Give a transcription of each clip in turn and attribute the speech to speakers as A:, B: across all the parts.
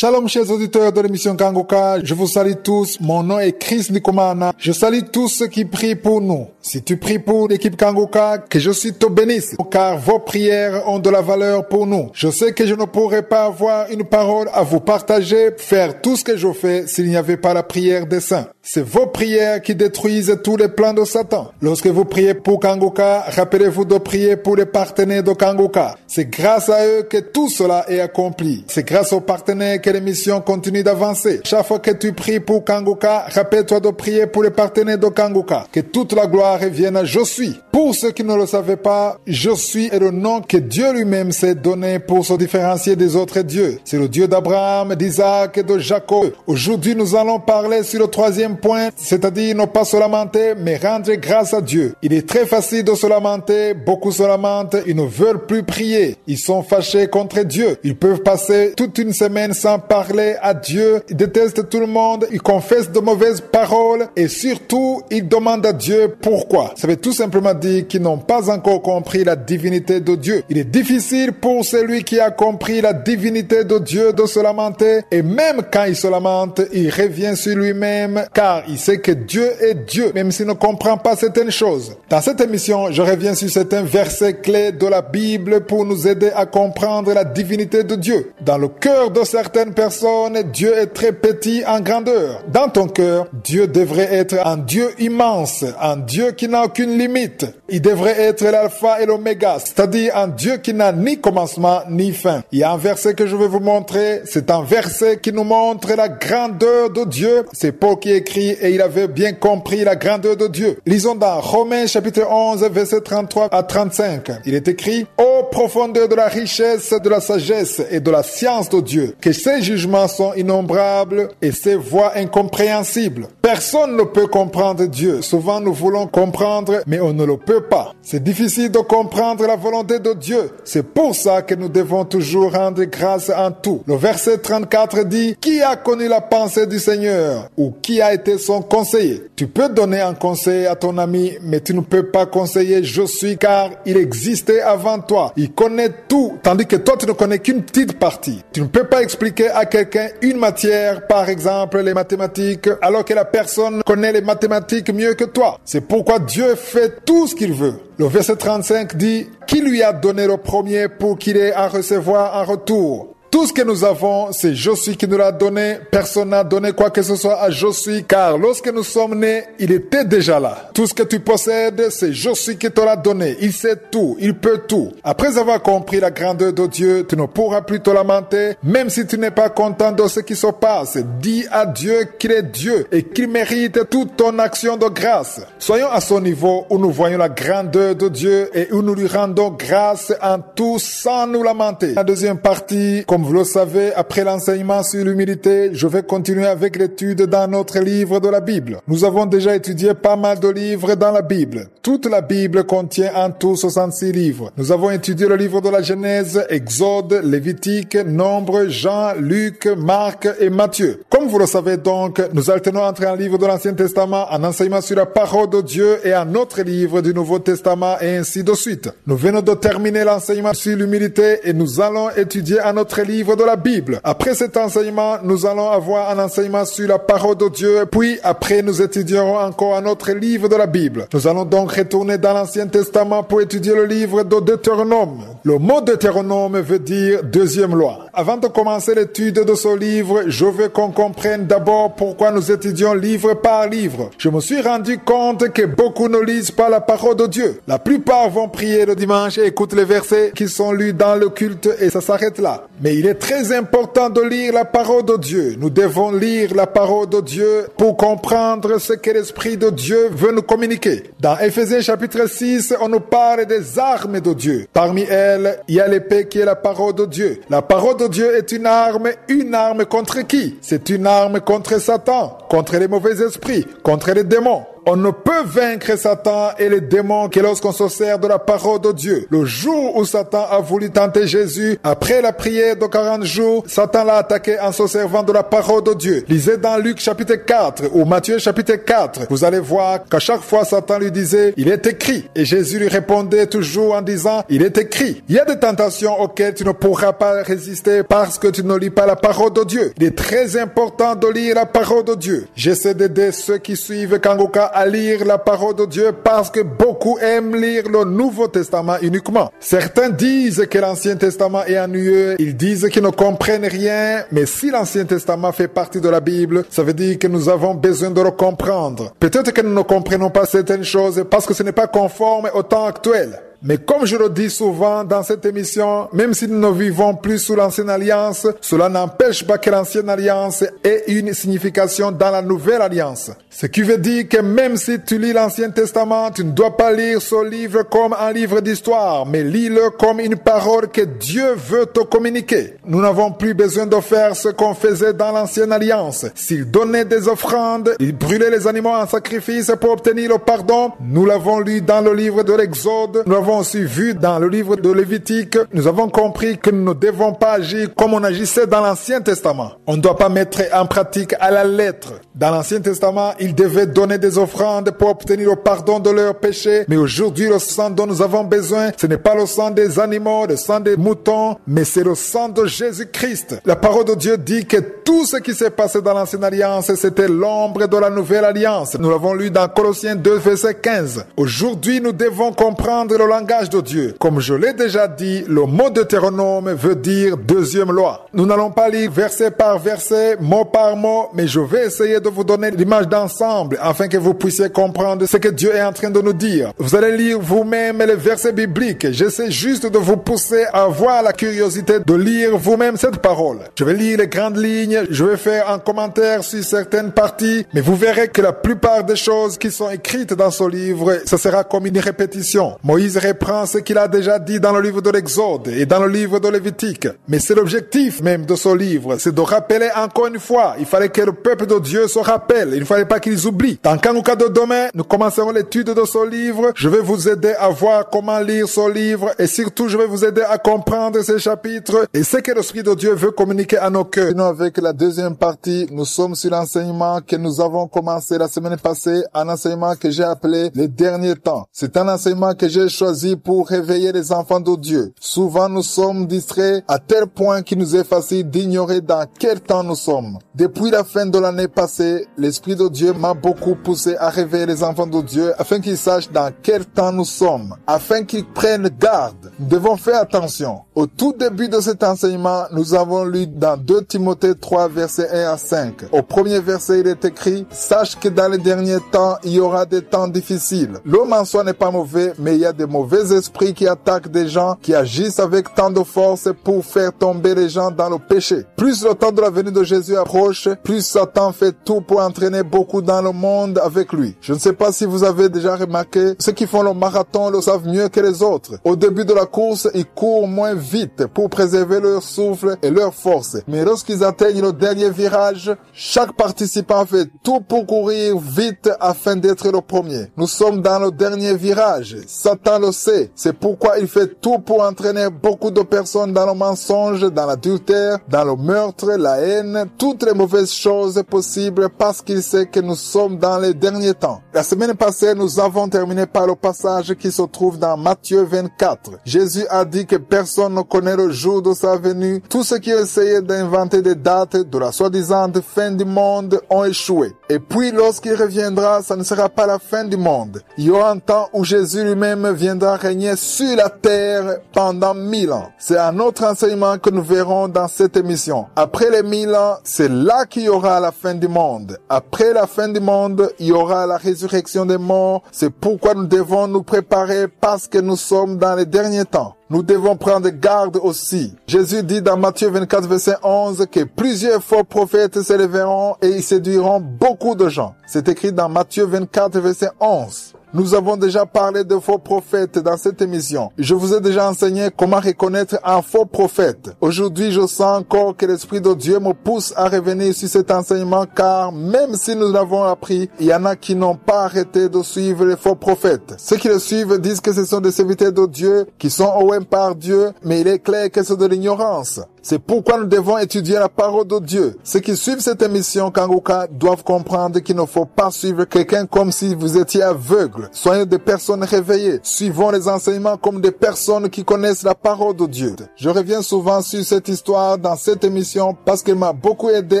A: Shalom chers auditeurs de l'émission Kangoka, je vous salue tous, mon nom est Chris Nikomana, je salue tous ceux qui prient pour nous. Si tu pries pour l'équipe Kangoka, que je suis te bénisse, car vos prières ont de la valeur pour nous. Je sais que je ne pourrais pas avoir une parole à vous partager, faire tout ce que je fais s'il n'y avait pas la prière des saints. C'est vos prières qui détruisent tous les plans de Satan. Lorsque vous priez pour Kangoka, rappelez-vous de prier pour les partenaires de Kangoka. C'est grâce à eux que tout cela est accompli. C'est grâce aux partenaires que l'émission continue d'avancer. Chaque fois que tu pries pour Kangoka, rappelle-toi de prier pour les partenaires de Kangoka. Que toute la gloire revienne à Je suis. Pour ceux qui ne le savaient pas, Je suis est le nom que Dieu lui-même s'est donné pour se différencier des autres dieux. C'est le Dieu d'Abraham, d'Isaac et de Jacob. Aujourd'hui, nous allons parler sur le troisième point, c'est-à-dire ne pas se lamenter, mais rendre grâce à Dieu. Il est très facile de se lamenter, beaucoup se lamentent, ils ne veulent plus prier. Ils sont fâchés contre Dieu. Ils peuvent passer toute une semaine sans parler à Dieu. Ils détestent tout le monde, ils confessent de mauvaises paroles et surtout, ils demandent à Dieu pourquoi. Ça veut tout simplement dire qu'ils n'ont pas encore compris la divinité de Dieu. Il est difficile pour celui qui a compris la divinité de Dieu de se lamenter et même quand il se lamente, il revient sur lui-même car il sait que Dieu est Dieu, même s'il ne comprend pas certaines choses. Dans cette émission, je reviens sur certains versets clés de la Bible pour nous aider à comprendre la divinité de Dieu. Dans le cœur de certaines personnes, Dieu est très petit en grandeur. Dans ton cœur, Dieu devrait être un Dieu immense, un Dieu qui n'a aucune limite. Il devrait être l'alpha et l'oméga, c'est-à-dire un Dieu qui n'a ni commencement ni fin. Il y a un verset que je vais vous montrer, c'est un verset qui nous montre la grandeur de Dieu. C'est Paul qui écrit et il avait bien compris la grandeur de Dieu. Lisons dans Romains chapitre 11, versets 33 à 35. Il est écrit: ô profondeur de la richesse, de la sagesse et de la science de Dieu, que ses jugements sont innombrables et ses voies incompréhensibles. Personne ne peut comprendre Dieu. Souvent nous voulons comprendre, mais on ne le peut pas. C'est difficile de comprendre la volonté de Dieu. C'est pour ça que nous devons toujours rendre grâce en tout. Le verset 34 dit: qui a connu la pensée du Seigneur, ou qui a été son conseiller? Tu peux donner un conseil à ton ami, mais tu ne peux pas conseiller Je suis, car il existait avant toi. Il connaît tout, tandis que toi tu ne connais qu'une petite partie. Tu ne peux pas expliquer à quelqu'un une matière, par exemple les mathématiques, alors que la personne connaît les mathématiques mieux que toi. C'est pourquoi Dieu fait tout ce qu'il veut. Le verset 35 dit: qui lui a donné le premier pour qu'il ait à recevoir en retour? Tout ce que nous avons, c'est Je suis qui nous l'a donné. Personne n'a donné quoi que ce soit à Je suis, car lorsque nous sommes nés, il était déjà là. Tout ce que tu possèdes, c'est Je suis qui te l'a donné. Il sait tout, il peut tout. Après avoir compris la grandeur de Dieu, tu ne pourras plus te lamenter, même si tu n'es pas content de ce qui se passe. Dis à Dieu qu'il est Dieu et qu'il mérite toute ton action de grâce. Soyons à son niveau où nous voyons la grandeur de Dieu et où nous lui rendons grâce en tout sans nous lamenter. La deuxième partie, comme vous le savez, après l'enseignement sur l'humilité, je vais continuer avec l'étude dans notre livre de la Bible. Nous avons déjà étudié pas mal de livres dans la Bible. Toute la Bible contient en tout 66 livres. Nous avons étudié le livre de la Genèse, Exode, Lévitique, Nombre, Jean, Luc, Marc et Matthieu. Comme vous le savez donc, nous alternons entre un livre de l'Ancien Testament, un enseignement sur la parole de Dieu et un autre livre du Nouveau Testament et ainsi de suite. Nous venons de terminer l'enseignement sur l'humilité et nous allons étudier un autre livre de la Bible. Après cet enseignement, nous allons avoir un enseignement sur la parole de Dieu, puis après nous étudierons encore un autre livre de la Bible. Nous allons donc retourner dans l'Ancien Testament pour étudier le livre de Deutéronome. Le mot Deutéronome veut dire deuxième loi. Avant de commencer l'étude de ce livre, je veux qu'on comprenne d'abord pourquoi nous étudions livre par livre. Je me suis rendu compte que beaucoup ne lisent pas la parole de Dieu. La plupart vont prier le dimanche et écoutent les versets qui sont lus dans le culte et ça s'arrête là. Mais il est très important de lire la parole de Dieu. Nous devons lire la parole de Dieu pour comprendre ce que l'Esprit de Dieu veut nous communiquer. Dans Éphésiens chapitre 6, on nous parle des armes de Dieu. Parmi elles, il y a l'épée qui est la parole de Dieu. La parole de Dieu est une arme contre qui? C'est une arme contre Satan, contre les mauvais esprits, contre les démons. On ne peut vaincre Satan et les démons que lorsqu'on se sert de la parole de Dieu. Le jour où Satan a voulu tenter Jésus, après la prière de 40 jours, Satan l'a attaqué en se servant de la parole de Dieu. Lisez dans Luc chapitre 4 ou Matthieu chapitre 4. Vous allez voir qu'à chaque fois Satan lui disait, il est écrit. Et Jésus lui répondait toujours en disant, il est écrit. Il y a des tentations auxquelles tu ne pourras pas résister parce que tu ne lis pas la parole de Dieu. Il est très important de lire la parole de Dieu. J'essaie d'aider ceux qui suivent Kangoka à lire la parole de Dieu parce que beaucoup aiment lire le Nouveau Testament uniquement. Certains disent que l'Ancien Testament est ennuyeux. Ils disent qu'ils ne comprennent rien. Mais si l'Ancien Testament fait partie de la Bible, ça veut dire que nous avons besoin de le comprendre. Peut-être que nous ne comprenons pas certaines choses parce que ce n'est pas conforme au temps actuel. Mais comme je le dis souvent dans cette émission, même si nous ne vivons plus sous l'Ancienne Alliance, cela n'empêche pas que l'Ancienne Alliance ait une signification dans la Nouvelle Alliance. Ce qui veut dire que même si tu lis l'Ancien Testament, tu ne dois pas lire ce livre comme un livre d'histoire, mais lis-le comme une parole que Dieu veut te communiquer. Nous n'avons plus besoin de faire ce qu'on faisait dans l'Ancienne Alliance. S'il donnait des offrandes, il brûlait les animaux en sacrifice pour obtenir le pardon. Nous l'avons lu dans le livre de l'Exode, nous l'avons aussi vu dans le livre de Lévitique. Nous avons compris que nous ne devons pas agir comme on agissait dans l'Ancien Testament. On ne doit pas mettre en pratique à la lettre. Dans l'Ancien Testament, ils devaient donner des offrandes pour obtenir le pardon de leurs péchés. Mais aujourd'hui, le sang dont nous avons besoin, ce n'est pas le sang des animaux, le sang des moutons, mais c'est le sang de Jésus-Christ. La parole de Dieu dit que tout ce qui s'est passé dans l'Ancienne Alliance, c'était l'ombre de la Nouvelle Alliance. Nous l'avons lu dans Colossiens 2, verset 15. Aujourd'hui, nous devons comprendre le langage de Dieu. Comme je l'ai déjà dit, le mot Deutéronome veut dire deuxième loi. Nous n'allons pas lire verset par verset, mot par mot, mais je vais essayer de vous donner l'image d'ensemble afin que vous puissiez comprendre ce que Dieu est en train de nous dire. Vous allez lire vous-même les versets bibliques. J'essaie juste de vous pousser à avoir la curiosité de lire vous-même cette parole. Je vais lire les grandes lignes, je vais faire un commentaire sur certaines parties, mais vous verrez que la plupart des choses qui sont écrites dans ce livre, ce sera comme une répétition. Moïse reprend ce qu'il a déjà dit dans le livre de l'Exode et dans le livre de Lévitique. Mais c'est l'objectif même de ce livre, c'est de rappeler encore une fois. Il fallait que le peuple de Dieu se rappelle, il ne fallait pas qu'ils oublient. Dans Kangoka de demain, nous commencerons l'étude de ce livre. Je vais vous aider à voir comment lire ce livre et surtout je vais vous aider à comprendre ces chapitres et ce que l'Esprit de Dieu veut communiquer à nos cœurs. Sinon, avec la deuxième partie, nous sommes sur l'enseignement que nous avons commencé la semaine passée, un enseignement que j'ai appelé les derniers temps. C'est un enseignement que j'ai choisi pour réveiller les enfants de Dieu. Souvent, nous sommes distraits à tel point qu'il nous est facile d'ignorer dans quel temps nous sommes. Depuis la fin de l'année passée, l'Esprit de Dieu m'a beaucoup poussé à réveiller les enfants de Dieu afin qu'ils sachent dans quel temps nous sommes, afin qu'ils prennent garde. Nous devons faire attention. Au tout début de cet enseignement, nous avons lu dans 2 Timothée 3, versets 1 à 5. Au premier verset, il est écrit « Sache que dans les derniers temps, il y aura des temps difficiles. L'homme en soi n'est pas mauvais, mais il y a des mauvais esprits qui attaquent des gens, qui agissent avec tant de force pour faire tomber les gens dans le péché. Plus le temps de la venue de Jésus approche, plus Satan fait tout pour entraîner beaucoup dans le monde avec lui. Je ne sais pas si vous avez déjà remarqué, ceux qui font le marathon le savent mieux que les autres. Au début de la course, ils courent moins vite pour préserver leur souffle et leur force. Mais lorsqu'ils atteignent le dernier virage, chaque participant fait tout pour courir vite afin d'être le premier. Nous sommes dans le dernier virage. Satan le sait. C'est pourquoi il fait tout pour entraîner beaucoup de personnes dans le mensonge, dans l'adultère, dans le meurtre, la haine, toutes les mauvaises choses possibles parce qu'il sait que nous sommes dans les derniers temps. La semaine passée, nous avons terminé par le passage qui se trouve dans Matthieu 24. Jésus a dit que personne ne connaît le jour de sa venue. Tous ceux qui essayaient d'inventer des dates de la soi-disant fin du monde ont échoué. Et puis, lorsqu'il reviendra, ça ne sera pas la fin du monde. Il y aura un temps où Jésus lui-même viendra régner sur la terre pendant 1000 ans. C'est un autre enseignement que nous verrons dans cette émission. Après les 1000 ans, c'est là qu'il y aura la fin du monde. Après la fin du monde, il y aura la résurrection des morts. C'est pourquoi nous devons nous préparer parce que nous sommes dans les derniers temps. Nous devons prendre garde aussi. Jésus dit dans Matthieu 24, verset 11, que plusieurs faux prophètes s'élèveront et ils séduiront beaucoup de gens. C'est écrit dans Matthieu 24, verset 11. Nous avons déjà parlé de faux prophètes dans cette émission. Je vous ai déjà enseigné comment reconnaître un faux prophète. Aujourd'hui, je sens encore que l'Esprit de Dieu me pousse à revenir sur cet enseignement car même si nous l'avons appris, il y en a qui n'ont pas arrêté de suivre les faux prophètes. Ceux qui le suivent disent que ce sont des serviteurs de Dieu, qui sont oués par Dieu, mais il est clair que c'est de l'ignorance. C'est pourquoi nous devons étudier la parole de Dieu. Ceux qui suivent cette émission Kangoka doivent comprendre qu'il ne faut pas suivre quelqu'un comme si vous étiez aveugle. Soyez des personnes réveillées. Suivons les enseignements comme des personnes qui connaissent la parole de Dieu. Je reviens souvent sur cette histoire dans cette émission parce qu'elle m'a beaucoup aidé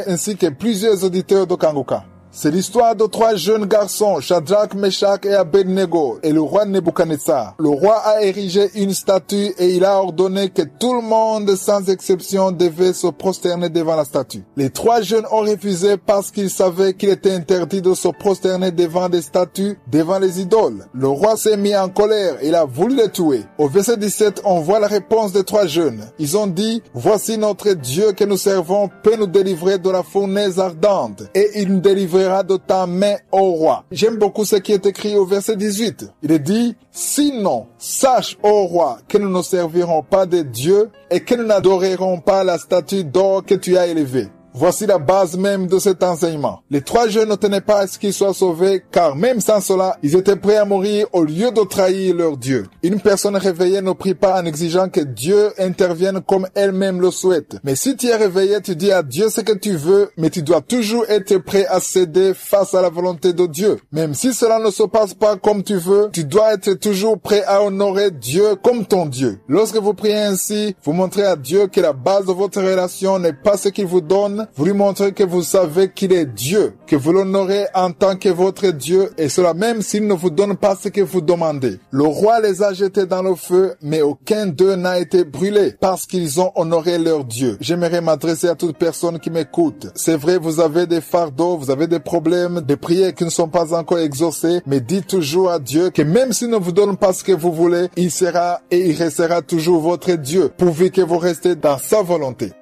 A: ainsi que plusieurs auditeurs de Kangoka. C'est l'histoire de 3 jeunes garçons, Shadrach, Meshach et Abednego, et le roi Nebuchadnezzar. Le roi a érigé une statue et il a ordonné que tout le monde, sans exception, devait se prosterner devant la statue. Les 3 jeunes ont refusé parce qu'ils savaient qu'il était interdit de se prosterner devant des statues, devant les idoles. Le roi s'est mis en colère et il a voulu les tuer. Au verset 17, on voit la réponse des 3 jeunes. Ils ont dit, « Voici notre Dieu que nous servons peut nous délivrer de la fournaise ardente, et il nous délivrera de ta main, ô roi. » J'aime beaucoup ce qui est écrit au verset 18. Il est dit, « Sinon, sache, ô roi, que nous ne servirons pas de Dieu et que nous n'adorerons pas la statue d'or que tu as élevée. » Voici la base même de cet enseignement. Les 3 jeunes ne tenaient pas à ce qu'ils soient sauvés, car même sans cela, ils étaient prêts à mourir au lieu de trahir leur Dieu. Une personne réveillée ne prie pas en exigeant que Dieu intervienne comme elle-même le souhaite. Mais si tu es réveillé, tu dis à Dieu ce que tu veux, mais tu dois toujours être prêt à céder face à la volonté de Dieu. Même si cela ne se passe pas comme tu veux, tu dois être toujours prêt à honorer Dieu comme ton Dieu. Lorsque vous priez ainsi, vous montrez à Dieu que la base de votre relation n'est pas ce qu'il vous donne. Vous lui montrez que vous savez qu'il est Dieu, que vous l'honorez en tant que votre Dieu, et cela même s'il ne vous donne pas ce que vous demandez. Le roi les a jetés dans le feu, mais aucun d'eux n'a été brûlé, parce qu'ils ont honoré leur Dieu. J'aimerais m'adresser à toute personne qui m'écoute. C'est vrai, vous avez des fardeaux, vous avez des problèmes, des prières qui ne sont pas encore exaucées, mais dites toujours à Dieu que même s'il ne vous donne pas ce que vous voulez, il sera et il restera toujours votre Dieu, pourvu que vous restez dans sa volonté.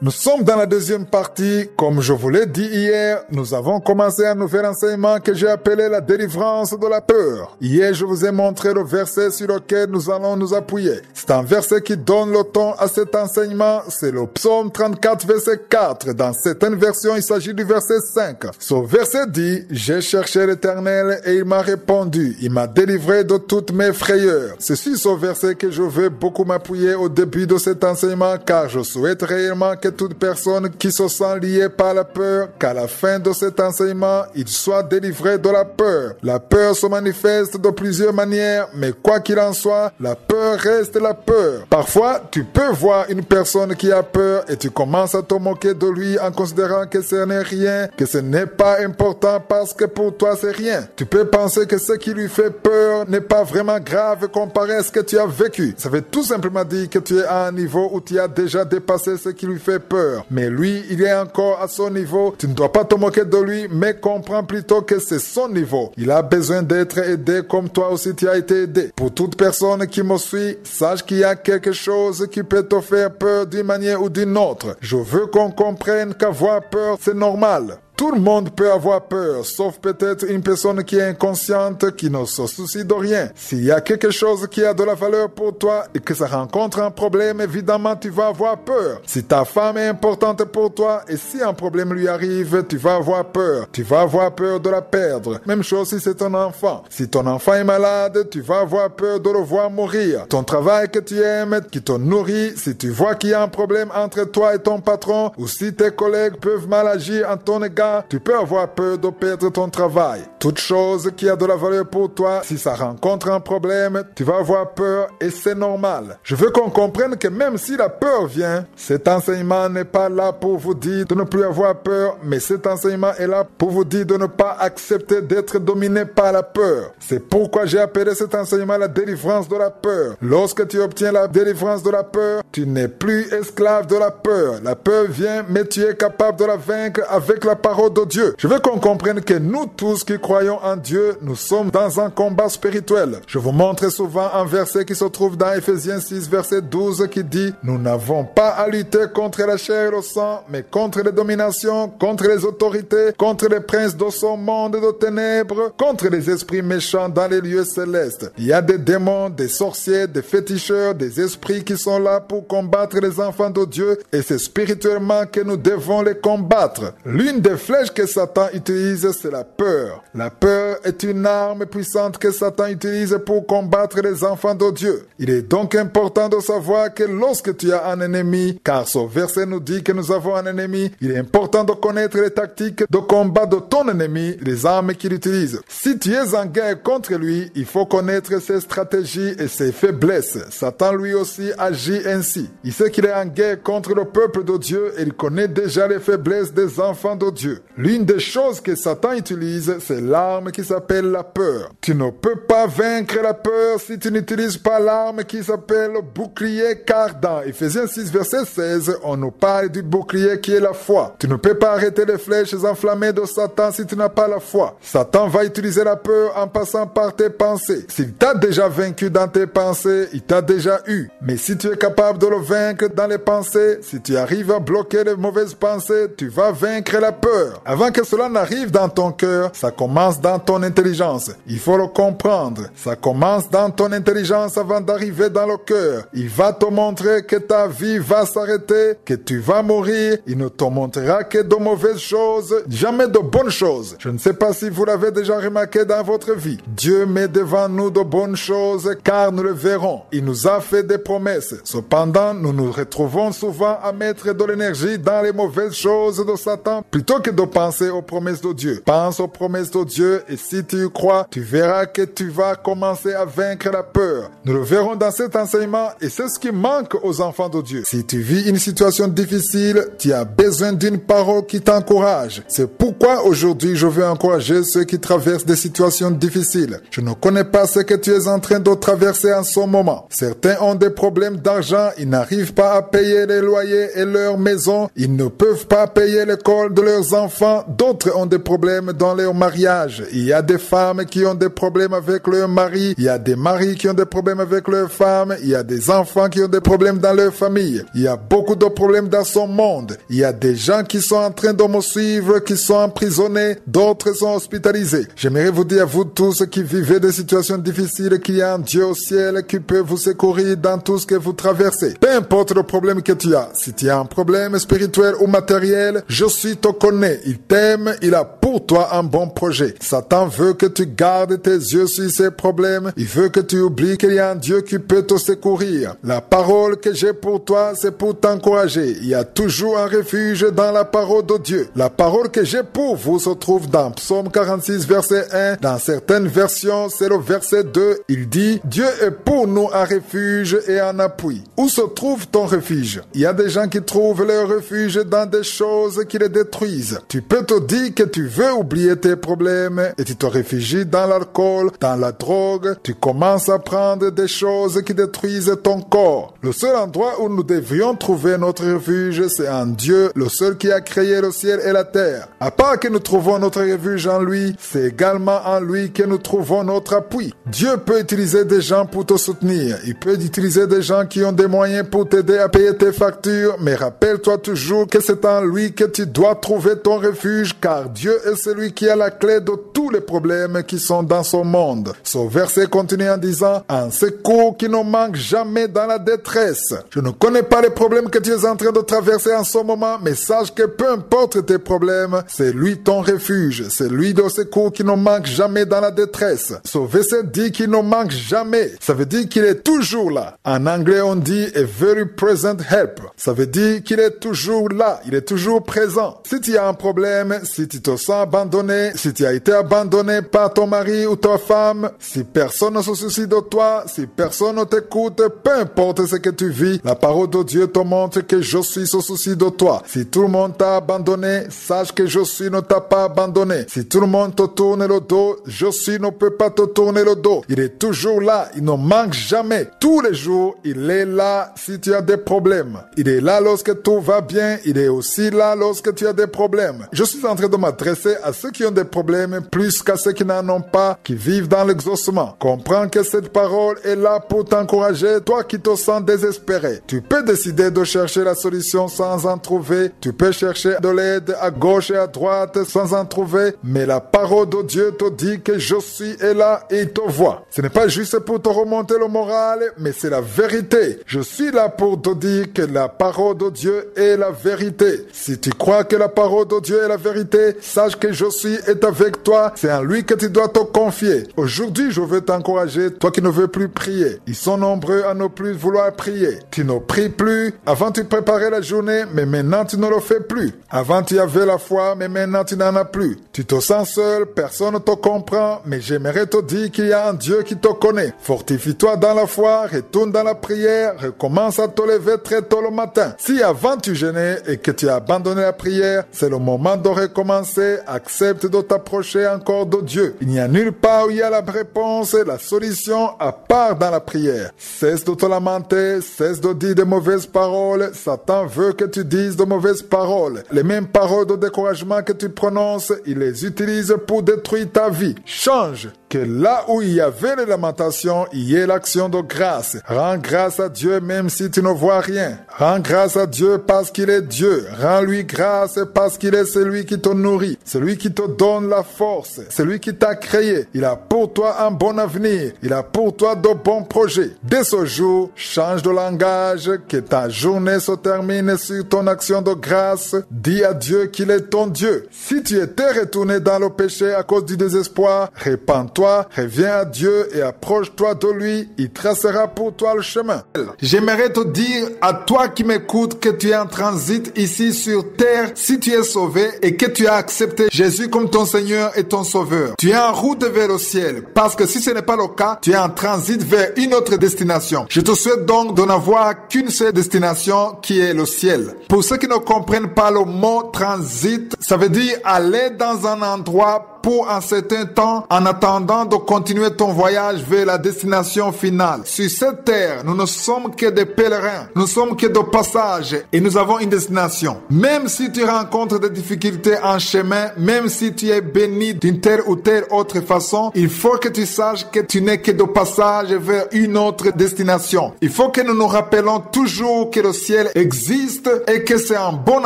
A: Nous sommes dans la deuxième partie. Comme je vous l'ai dit hier, nous avons commencé un nouvel enseignement que j'ai appelé la délivrance de la peur. Hier, je vous ai montré le verset sur lequel nous allons nous appuyer. C'est un verset qui donne le ton à cet enseignement. C'est le psaume 34, verset 4. Dans certaines versions, il s'agit du verset 5. Ce verset dit, « J'ai cherché l'Éternel et il m'a répondu. Il m'a délivré de toutes mes frayeurs. » C'est sur ce verset que je veux beaucoup m'appuyer au début de cet enseignement car je souhaite réellement que toute personne qui se sent liée par la peur, qu'à la fin de cet enseignement, il soit délivré de la peur. La peur se manifeste de plusieurs manières, mais quoi qu'il en soit, la peur reste la peur. Parfois, tu peux voir une personne qui a peur et tu commences à te moquer de lui en considérant que ce n'est rien, que ce n'est pas important parce que pour toi c'est rien. Tu peux penser que ce qui lui fait peur n'est pas vraiment grave comparé à ce que tu as vécu. Ça veut tout simplement dire que tu es à un niveau où tu as déjà dépassé ce qui lui fait peur. Mais lui, il est encore à son niveau. Tu ne dois pas te moquer de lui, mais comprends plutôt que c'est son niveau. Il a besoin d'être aidé comme toi aussi tu as été aidé. Pour toute personne qui me suit, sache qu'il y a quelque chose qui peut te faire peur d'une manière ou d'une autre. Je veux qu'on comprenne qu'avoir peur, c'est normal. Tout le monde peut avoir peur, sauf peut-être une personne qui est inconsciente, qui ne se soucie de rien. S'il y a quelque chose qui a de la valeur pour toi et que ça rencontre un problème, évidemment, tu vas avoir peur. Si ta femme est importante pour toi et si un problème lui arrive, tu vas avoir peur. Tu vas avoir peur de la perdre. Même chose si c'est ton enfant. Si ton enfant est malade, tu vas avoir peur de le voir mourir. Ton travail que tu aimes, qui te nourrit, si tu vois qu'il y a un problème entre toi et ton patron, ou si tes collègues peuvent mal agir en ton égard, tu peux avoir peur de perdre ton travail. Toute chose qui a de la valeur pour toi, si ça rencontre un problème, tu vas avoir peur et c'est normal. Je veux qu'on comprenne que même si la peur vient, cet enseignement n'est pas là pour vous dire de ne plus avoir peur, mais cet enseignement est là pour vous dire de ne pas accepter d'être dominé par la peur. C'est pourquoi j'ai appelé cet enseignement la délivrance de la peur. Lorsque tu obtiens la délivrance de la peur, tu n'es plus esclave de la peur. La peur vient, mais tu es capable de la vaincre avec la parole parole de Dieu. Je veux qu'on comprenne que nous tous qui croyons en Dieu, nous sommes dans un combat spirituel. Je vous montre souvent un verset qui se trouve dans Ephésiens 6, verset 12 qui dit « Nous n'avons pas à lutter contre la chair et le sang, mais contre les dominations, contre les autorités, contre les princes de ce monde de ténèbres, contre les esprits méchants dans les lieux célestes. » Il y a des démons, des sorciers, des féticheurs, des esprits qui sont là pour combattre les enfants de Dieu et c'est spirituellement que nous devons les combattre. L'une des flèches que Satan utilise, c'est la peur. La peur est une arme puissante que Satan utilise pour combattre les enfants de Dieu. Il est donc important de savoir que lorsque tu as un ennemi, car ce verset nous dit que nous avons un ennemi, il est important de connaître les tactiques de combat de ton ennemi, les armes qu'il utilise. Si tu es en guerre contre lui, il faut connaître ses stratégies et ses faiblesses. Satan lui aussi agit ainsi. Il sait qu'il est en guerre contre le peuple de Dieu et il connaît déjà les faiblesses des enfants de Dieu. L'une des choses que Satan utilise, c'est l'arme qui s'appelle la peur. Tu ne peux pas vaincre la peur si tu n'utilises pas l'arme qui s'appelle le bouclier, car dans Ephésiens 6, verset 16, on nous parle du bouclier qui est la foi. Tu ne peux pas arrêter les flèches enflammées de Satan si tu n'as pas la foi. Satan va utiliser la peur en passant par tes pensées. S'il t'a déjà vaincu dans tes pensées, il t'a déjà eu. Mais si tu es capable de le vaincre dans les pensées, si tu arrives à bloquer les mauvaises pensées, tu vas vaincre la peur. Avant que cela n'arrive dans ton cœur, ça commence dans ton intelligence. Il faut le comprendre. Ça commence dans ton intelligence avant d'arriver dans le cœur. Il va te montrer que ta vie va s'arrêter, que tu vas mourir. Il ne te montrera que de mauvaises choses, jamais de bonnes choses. Je ne sais pas si vous l'avez déjà remarqué dans votre vie. Dieu met devant nous de bonnes choses car nous le verrons. Il nous a fait des promesses. Cependant, nous nous retrouvons souvent à mettre de l'énergie dans les mauvaises choses de Satan plutôt que de penser aux promesses de Dieu. Pense aux promesses de Dieu et si tu y crois, tu verras que tu vas commencer à vaincre la peur. Nous le verrons dans cet enseignement et c'est ce qui manque aux enfants de Dieu. Si tu vis une situation difficile, tu as besoin d'une parole qui t'encourage. C'est pourquoi aujourd'hui je veux encourager ceux qui traversent des situations difficiles. Je ne connais pas ce que tu es en train de traverser en ce moment. Certains ont des problèmes d'argent, ils n'arrivent pas à payer les loyers et leur maison, ils ne peuvent pas payer l'école de leurs enfants. D'autres ont des problèmes dans leur mariage. Il y a des femmes qui ont des problèmes avec leur mari, il y a des maris qui ont des problèmes avec leurs femmes, il y a des enfants qui ont des problèmes dans leur famille. Il y a beaucoup de problèmes dans son monde. Il y a des gens qui sont en train de me suivre, qui sont emprisonnés, d'autres sont hospitalisés. J'aimerais vous dire à vous tous qui vivez des situations difficiles qu'il y a un Dieu au ciel qui peut vous secourir dans tout ce que vous traversez. Peu importe le problème que tu as, si tu as un problème spirituel ou matériel, Jésus te connaît, il t'aime, il a pour toi un bon projet. Satan veut que tu gardes tes yeux sur ces problèmes, il veut que tu oublies qu'il y a un Dieu qui peut te secourir. La parole que j'ai pour toi, c'est pour t'encourager. Il y a toujours un refuge dans la parole de Dieu. La parole que j'ai pour vous se trouve dans Psaume 46, verset 1. Dans certaines versions, c'est le verset 2. Il dit, Dieu est pour nous un refuge et un appui. Où se trouve ton refuge? Il y a des gens qui trouvent leur refuge dans des choses qui les détruisent. Tu peux te dire que tu veux oublier tes problèmes et tu te réfugies dans l'alcool, dans la drogue. Tu commences à prendre des choses qui détruisent ton corps. Le seul endroit où nous devrions trouver notre refuge, c'est en Dieu, le seul qui a créé le ciel et la terre. À part que nous trouvons notre refuge en lui, c'est également en lui que nous trouvons notre appui. Dieu peut utiliser des gens pour te soutenir. Il peut utiliser des gens qui ont des moyens pour t'aider à payer tes factures, mais rappelle-toi toujours que c'est en lui que tu dois trouver ton refuge, car Dieu est celui qui a la clé de tous les problèmes qui sont dans son monde. Ce verset continue en disant, un secours qui ne manque jamais dans la détresse. Je ne connais pas les problèmes que tu es en train de traverser en ce moment, mais sache que peu importe tes problèmes, c'est lui ton refuge, c'est lui le secours qui ne manque jamais dans la détresse. Ce verset dit qu'il ne manque jamais. Ça veut dire qu'il est toujours là. En anglais, on dit a very present help. Ça veut dire qu'il est toujours là, il est toujours présent. Si tu as un problème, si tu te sens abandonné, si tu as été abandonné, abandonné par ton mari ou ta femme, si personne ne se soucie de toi, si personne ne t'écoute, peu importe ce que tu vis, la parole de Dieu te montre que je suis au souci de toi. Si tout le monde t'a abandonné, sache que je suis ne t'a pas abandonné. Si tout le monde te tourne le dos, je suis ne peut pas te tourner le dos. Il est toujours là, il ne manque jamais. Tous les jours, il est là si tu as des problèmes. Il est là lorsque tout va bien, il est aussi là lorsque tu as des problèmes. Je suis en train de m'adresser à ceux qui ont des problèmes plus qu'à ceux qui n'en ont pas, qui vivent dans l'exaucement. Comprends que cette parole est là pour t'encourager, toi qui te sens désespéré. Tu peux décider de chercher la solution sans en trouver. Tu peux chercher de l'aide à gauche et à droite sans en trouver. Mais la parole de Dieu te dit que je suis là et il te voit. Ce n'est pas juste pour te remonter le moral, mais c'est la vérité. Je suis là pour te dire que la parole de Dieu est la vérité. Si tu crois que la parole de Dieu est la vérité, sache que je suis est avec toi. C'est en lui que tu dois te confier. Aujourd'hui, je veux t'encourager, toi qui ne veux plus prier. Ils sont nombreux à ne plus vouloir prier. Tu ne pries plus. Avant, tu préparais la journée, mais maintenant, tu ne le fais plus. Avant, tu avais la foi, mais maintenant, tu n'en as plus. Tu te sens seul, personne ne te comprend, mais j'aimerais te dire qu'il y a un Dieu qui te connaît. Fortifie-toi dans la foi, retourne dans la prière, recommence à te lever très tôt le matin. Si avant tu jeûnais et que tu as abandonné la prière, c'est le moment de recommencer. Accepte de t'approcher encore de Dieu. Il n'y a nulle part où il y a la réponse et la solution à part dans la prière. Cesse de te lamenter, cesse de dire de mauvaises paroles. Satan veut que tu dises de mauvaises paroles. Les mêmes paroles de découragement que tu prononces, il les utilise pour détruire ta vie. Change. Que là où il y avait les lamentations, il y ait l'action de grâce. Rends grâce à Dieu même si tu ne vois rien. Rends grâce à Dieu parce qu'il est Dieu. Rends-lui grâce parce qu'il est celui qui te nourrit, celui qui te donne la force, celui qui t'a créé. Il a pour toi un bon avenir. Il a pour toi de bons projets. Dès ce jour, change de langage, que ta journée se termine sur ton action de grâce. Dis à Dieu qu'il est ton Dieu. Si tu étais retourné dans le péché à cause du désespoir, répands-toi, reviens à Dieu et approche-toi de lui. Il tracera pour toi le chemin. J'aimerais te dire à toi qui m'écoutes que tu es en transit ici sur terre. Si tu es sauvé et que tu as accepté Jésus comme ton Seigneur et ton Sauveur, tu es en route vers le ciel. Parce que si ce n'est pas le cas, tu es en transit vers une autre destination. Je te souhaite donc de n'avoir qu'une seule destination qui est le ciel. Pour ceux qui ne comprennent pas le mot transit, ça veut dire aller dans un endroit pour un certain temps en attendant de continuer ton voyage vers la destination finale. Sur cette terre, nous ne sommes que des pèlerins, nous sommes que de passage et nous avons une destination. Même si tu rencontres des difficultés en chemin, même si tu es béni d'une telle ou telle autre façon, il faut que tu saches que tu n'es que de passage vers une autre destination. Il faut que nous nous rappelons toujours que le ciel existe et que c'est un bon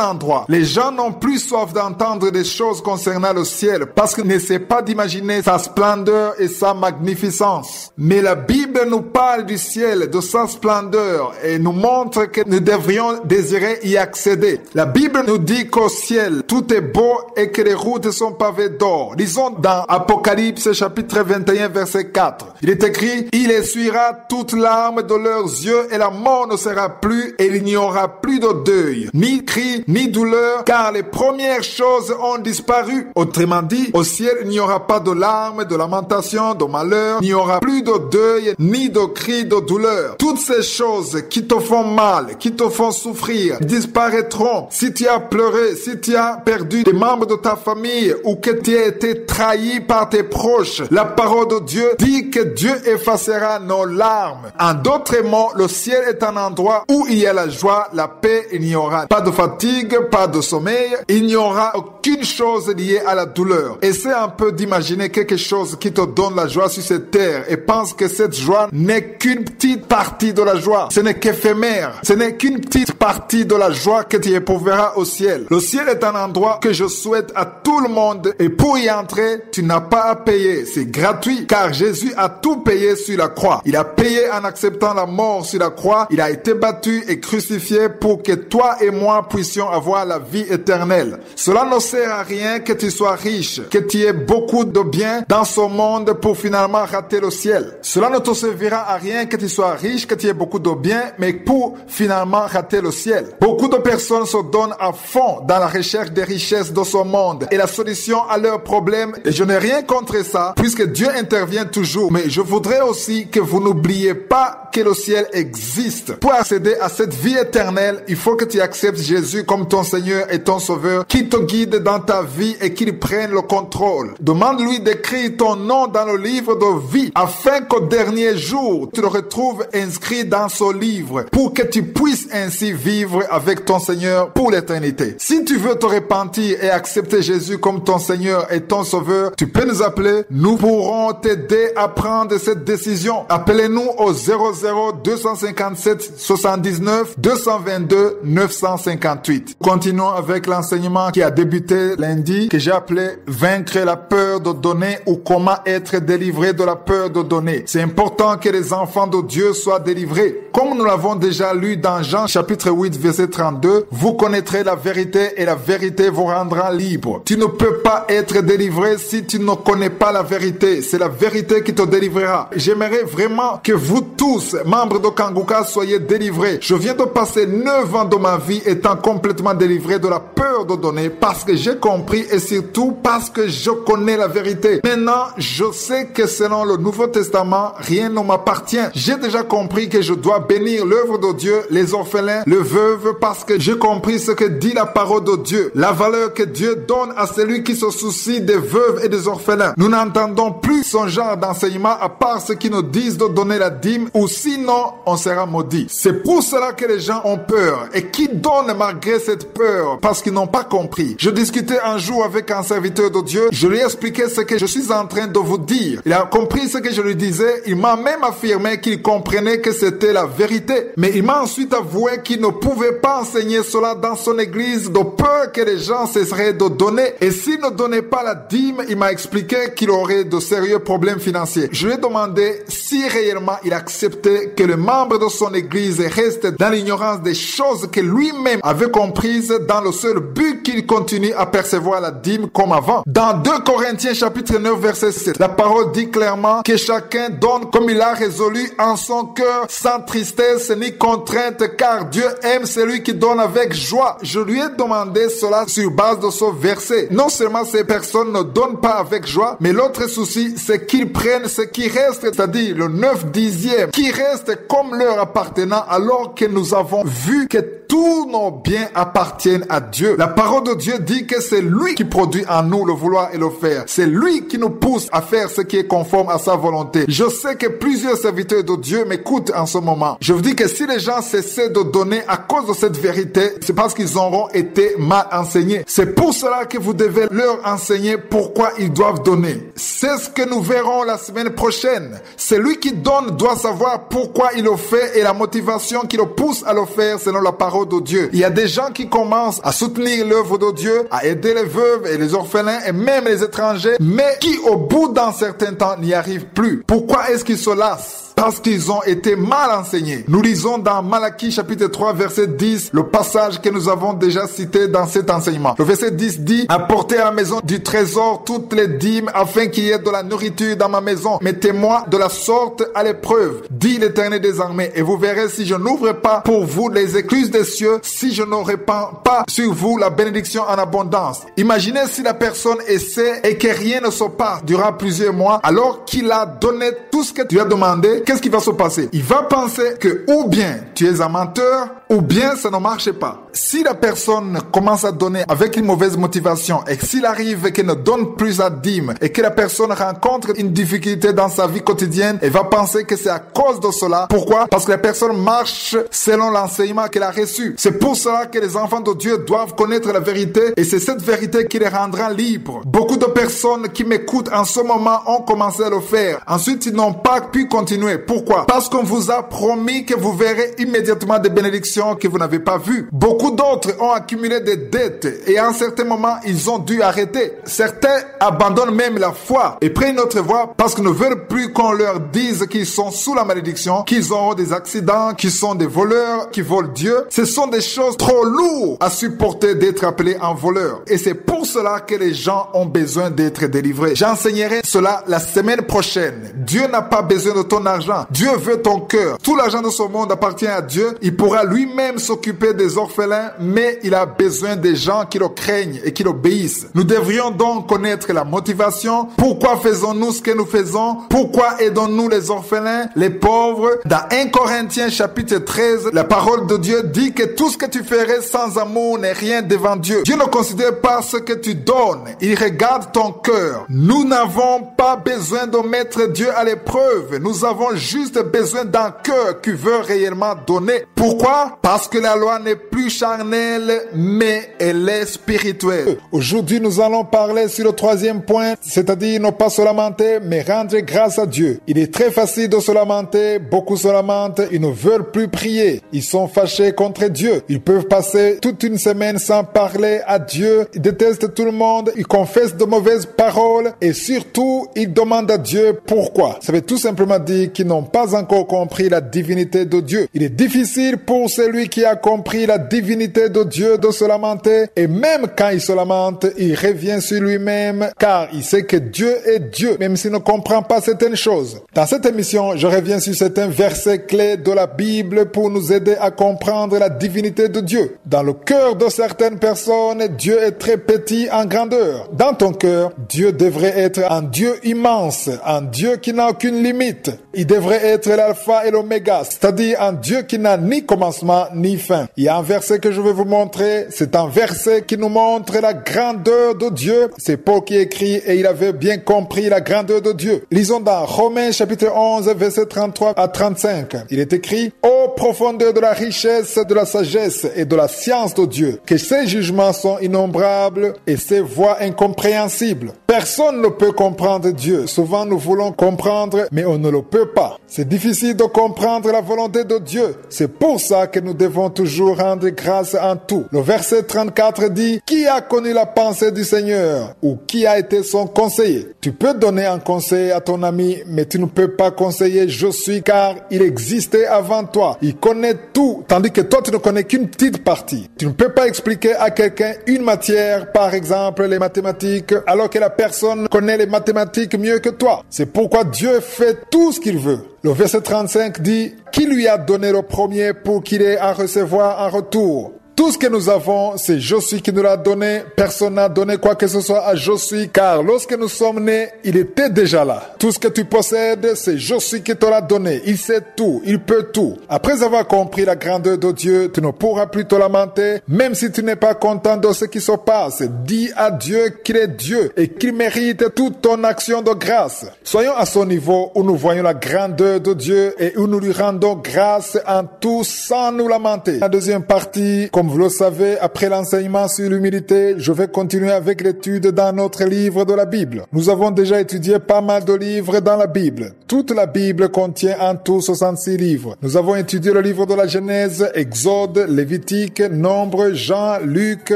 A: endroit. Les gens n'ont plus soif d'entendre des choses concernant le ciel parce que n'essaie pas d'imaginer sa splendeur et sa magnificence. Mais la Bible nous parle du ciel, de sa splendeur et nous montre que nous devrions désirer y accéder. La Bible nous dit qu'au ciel, tout est beau et que les routes sont pavées d'or. Lisons dans Apocalypse chapitre 21 verset 4. Il est écrit, « Il essuiera toute larme de leurs yeux et la mort ne sera plus et il n'y aura plus de deuil, ni cri, ni douleur, car les premières choses ont disparu. » Autrement dit, au ciel, il n'y aura pas de larmes, de lamentations, de malheur, il n'y aura plus de deuil, ni de cris de douleur. Toutes ces choses qui te font mal, qui te font souffrir, disparaîtront. Si tu as pleuré, si tu as perdu des membres de ta famille ou que tu as été trahi par tes proches, la parole de Dieu dit que Dieu effacera nos larmes. En d'autres mots, le ciel est un endroit où il y a la joie, la paix, il n'y aura pas de fatigue, pas de sommeil, il n'y aura aucune chose liée à la douleur. Essaie un peu d'imaginer quelque chose qui te donne la joie sur cette terre et pense que cette joie n'est qu'une petite partie de la joie. Ce n'est qu'éphémère. Ce n'est qu'une petite partie de la joie que tu éprouveras au ciel. Le ciel est un endroit que je souhaite à tout le monde et pour y entrer, tu n'as pas à payer. C'est gratuit car Jésus a tout payé sur la croix. Il a payé en acceptant la mort sur la croix. Il a été battu et crucifié pour que toi et moi puissions avoir la vie éternelle. Cela ne sert à rien que tu sois riche, que tu aies beaucoup de bien dans ce monde pour finalement rater le ciel. Cela ne te servira à rien que tu sois riche, que tu aies beaucoup de bien, mais pour finalement rater le ciel. Beaucoup de personnes se donnent à fond dans la recherche des richesses de ce monde et la solution à leurs problèmes. Et je n'ai rien contre ça, puisque Dieu intervient toujours. Mais je voudrais aussi que vous n'oubliez pas que le ciel existe. Pour accéder à cette vie éternelle, il faut que tu acceptes Jésus comme ton Seigneur et ton Sauveur, qui te guide dans ta vie et qu'il prenne le contrôle. Demande-lui d'écrire ton nom dans le livre de vie, afin qu'au dernier jour, tu le retrouves inscrit dans ce livre, pour que tu puisses ainsi vivre avec ton Seigneur pour l'éternité. Si tu veux te repentir et accepter Jésus comme ton Seigneur et ton Sauveur, tu peux nous appeler. Nous pourrons t'aider à prendre cette décision. Appelez-nous au 00-257 79 222 958. Continuons avec l'enseignement qui a débuté lundi, que j'ai appelé « Vaincre la peur de donner » ou « Comment être délivré de la peur de donner ». C'est important que les enfants de Dieu soient délivrés. Comme nous l'avons déjà lu dans Jean chapitre 8 verset 32, « Vous connaîtrez la vérité et la vérité vous rendra libre ». Tu ne peux pas être délivré si tu ne connais pas la vérité. C'est la vérité qui te délivrera. J'aimerais vraiment que vous tous, membres de Kanguka, soyez délivrés. Je viens de passer 9 ans de ma vie étant complètement délivré de la peur de donner parce que j'ai compris et surtout parce que je connais la vérité. Maintenant, je sais que selon le Nouveau Testament, rien ne m'appartient. J'ai déjà compris que je dois bénir l'œuvre de Dieu, les orphelins, les veuves, parce que j'ai compris ce que dit la parole de Dieu. La valeur que Dieu donne à celui qui se soucie des veuves et des orphelins. Nous n'entendons plus son genre d'enseignement à part ceux qui nous disent de donner la dîme ou sinon on sera maudit. C'est pour cela que les gens ont peur et qui donnent malgré cette peur parce qu'ils n'ont pas compris. Je discutais un jour avec un serviteur de Dieu. Je lui ai expliqué ce que je suis en train de vous dire. Il a compris ce que je lui disais. Il m'a même affirmé qu'il comprenait que c'était la vérité. Mais il m'a ensuite avoué qu'il ne pouvait pas enseigner cela dans son église de peur que les gens cesseraient de donner. Et s'il ne donnait pas la dîme, il m'a expliqué qu'il aurait de sérieux problèmes financiers. Je lui ai demandé si réellement il acceptait que les membres de son église restent dans l'ignorance des choses que lui-même avait comprises dans le seul but qu'il continue à percevoir la dîme comme avant. Dans 2 Corinthiens chapitre 9 verset 7, la parole dit clairement que chacun donne comme il a résolu en son cœur, sans tristesse ni contrainte, car Dieu aime celui qui donne avec joie. Je lui ai demandé cela sur base de ce verset. Non seulement ces personnes ne donnent pas avec joie, mais l'autre souci, c'est qu'ils prennent ce qui reste, c'est-à-dire le 9/10, qui reste comme leur appartenant, alors que nous avons vu que tous nos biens appartiennent à Dieu. La parole de Dieu dit que c'est lui qui produit en nous le vouloir et le faire. C'est lui qui nous pousse à faire ce qui est conforme à sa volonté. Je sais que plusieurs serviteurs de Dieu m'écoutent en ce moment. Je vous dis que si les gens cessaient de donner à cause de cette vérité, c'est parce qu'ils auront été mal enseignés. C'est pour cela que vous devez leur enseigner pourquoi ils doivent donner. C'est ce que nous verrons la semaine prochaine. Celui qui donne doit savoir pourquoi il le fait et la motivation qui le pousse à le faire selon la parole de Dieu. Il y a des gens qui commencent à soutenir l'œuvre de Dieu, à aider les veuves et les orphelins et même les étrangers, mais qui au bout d'un certain temps n'y arrivent plus. Pourquoi est-ce qu'ils se lassent? Parce qu'ils ont été mal enseignés. Nous lisons dans Malachie chapitre 3 verset 10 le passage que nous avons déjà cité dans cet enseignement. Le verset 10 dit: apportez à la maison du trésor toutes les dîmes afin qu'il y ait de la nourriture dans ma maison. Mettez-moi de la sorte à l'épreuve, dit l'Éternel des armées, et vous verrez si je n'ouvre pas pour vous les écluses des cieux, si je ne répands pas sur vous la bénédiction en abondance. Imaginez si la personne essaie et que rien ne se passe durant plusieurs mois alors qu'il a donné tout ce que tu as demandé. Qu'est-ce qui va se passer? Il va penser que ou bien tu es un menteur ou bien ça ne marche pas. Si la personne commence à donner avec une mauvaise motivation et s'il arrive qu'elle ne donne plus la dîme et que la personne rencontre une difficulté dans sa vie quotidienne, elle va penser que c'est à cause de cela. Pourquoi? Parce que la personne marche selon l'enseignement qu'elle a reçu. C'est pour cela que les enfants de Dieu doivent connaître la vérité et c'est cette vérité qui les rendra libres. Beaucoup de personnes qui m'écoutent en ce moment ont commencé à le faire. Ensuite, ils n'ont pas pu continuer. Pourquoi? Parce qu'on vous a promis que vous verrez immédiatement des bénédictions malédiction que vous n'avez pas vue. Beaucoup d'autres ont accumulé des dettes et à un certain moment, ils ont dû arrêter. Certains abandonnent même la foi et prennent une autre voie parce qu'ils ne veulent plus qu'on leur dise qu'ils sont sous la malédiction, qu'ils auront des accidents, qu'ils sont des voleurs, qu'ils volent Dieu. Ce sont des choses trop lourdes à supporter d'être appelés un voleur. Et c'est pour cela que les gens ont besoin d'être délivrés. J'enseignerai cela la semaine prochaine. Dieu n'a pas besoin de ton argent. Dieu veut ton cœur. Tout l'argent de ce monde appartient à Dieu. Il pourra lui-même s'occuper des orphelins, mais il a besoin des gens qui le craignent et qui l'obéissent. Nous devrions donc connaître la motivation. Pourquoi faisons-nous ce que nous faisons? Pourquoi aidons-nous les orphelins, les pauvres? Dans 1 Corinthiens chapitre 13, la parole de Dieu dit que tout ce que tu ferais sans amour n'est rien devant Dieu. Dieu ne considère pas ce que tu donnes. Il regarde ton cœur. Nous n'avons pas besoin de mettre Dieu à l'épreuve. Nous avons juste besoin d'un cœur qui veut réellement donner. Pourquoi? Parce que la loi n'est plus charnelle, mais elle est spirituelle. Aujourd'hui, nous allons parler sur le troisième point, c'est-à-dire ne pas se lamenter, mais rendre grâce à Dieu. Il est très facile de se lamenter. Beaucoup se lamentent. Ils ne veulent plus prier. Ils sont fâchés contre Dieu. Ils peuvent passer toute une semaine sans parler à Dieu. Ils détestent tout le monde. Ils confessent de mauvaises paroles. Et surtout, ils demandent à Dieu pourquoi. Ça veut tout simplement dire qu'ils n'ont pas encore compris la divinité de Dieu. Il est difficile pour celui qui a compris la divinité de Dieu de se lamenter. Et même quand il se lamente, il revient sur lui-même car il sait que Dieu est Dieu, même s'il ne comprend pas certaines choses. Dans cette émission, je reviens sur certains versets clés de la Bible pour nous aider à comprendre la divinité de Dieu. Dans le cœur de certaines personnes, Dieu est très petit en grandeur. Dans ton cœur, Dieu devrait être un Dieu immense, un Dieu qui n'a aucune limite. Il devrait être l'alpha et l'oméga, c'est-à-dire un Dieu qui n'a ni commencement ni fin. Il y a un verset que je vais vous montrer, c'est un verset qui nous montre la grandeur de Dieu. C'est Paul qui écrit et il avait bien compris la grandeur de Dieu. Lisons dans Romains chapitre 11, verset 33 à 35. Il est écrit: ô profondeur de la richesse, de la sagesse et de la science de Dieu, que ses jugements sont innombrables et ses voies incompréhensibles. Personne ne peut comprendre Dieu. Souvent nous voulons comprendre, mais on ne le peut pas. C'est difficile de comprendre la volonté de Dieu. C'est pour ça que nous devons toujours rendre grâce en tout. Le verset 34 dit: qui a connu la pensée du Seigneur, ou qui a été son conseiller? Tu peux donner un conseil à ton ami, mais tu ne peux pas conseiller je suis, car il existait avant toi. Il connaît tout, tandis que toi tu ne connais qu'une petite partie. Tu ne peux pas expliquer à quelqu'un une matière, par exemple les mathématiques, alors que la personne connaît les mathématiques mieux que toi. C'est pourquoi Dieu fait tout ce qu'il veut. Le verset 35 dit: qui lui a donné le premier pour qu'il ait à recevoir en retour? Tout ce que nous avons, c'est je suis qui nous l'a donné. Personne n'a donné quoi que ce soit à je suis, car lorsque nous sommes nés, il était déjà là. Tout ce que tu possèdes, c'est je suis qui te l'a donné. Il sait tout, il peut tout. Après avoir compris la grandeur de Dieu, tu ne pourras plus te lamenter, même si tu n'es pas content de ce qui se passe. Dis à Dieu qu'il est Dieu et qu'il mérite toute ton action de grâce. Soyons à ce niveau où nous voyons la grandeur de Dieu et où nous lui rendons grâce en tout sans nous lamenter. La deuxième partie, comme vous le savez, après l'enseignement sur l'humilité, je vais continuer avec l'étude dans notre livre de la Bible. Nous avons déjà étudié pas mal de livres dans la Bible. Toute la Bible contient en tout 66 livres. Nous avons étudié le livre de la Genèse, Exode, Lévitique, Nombre, Jean, Luc,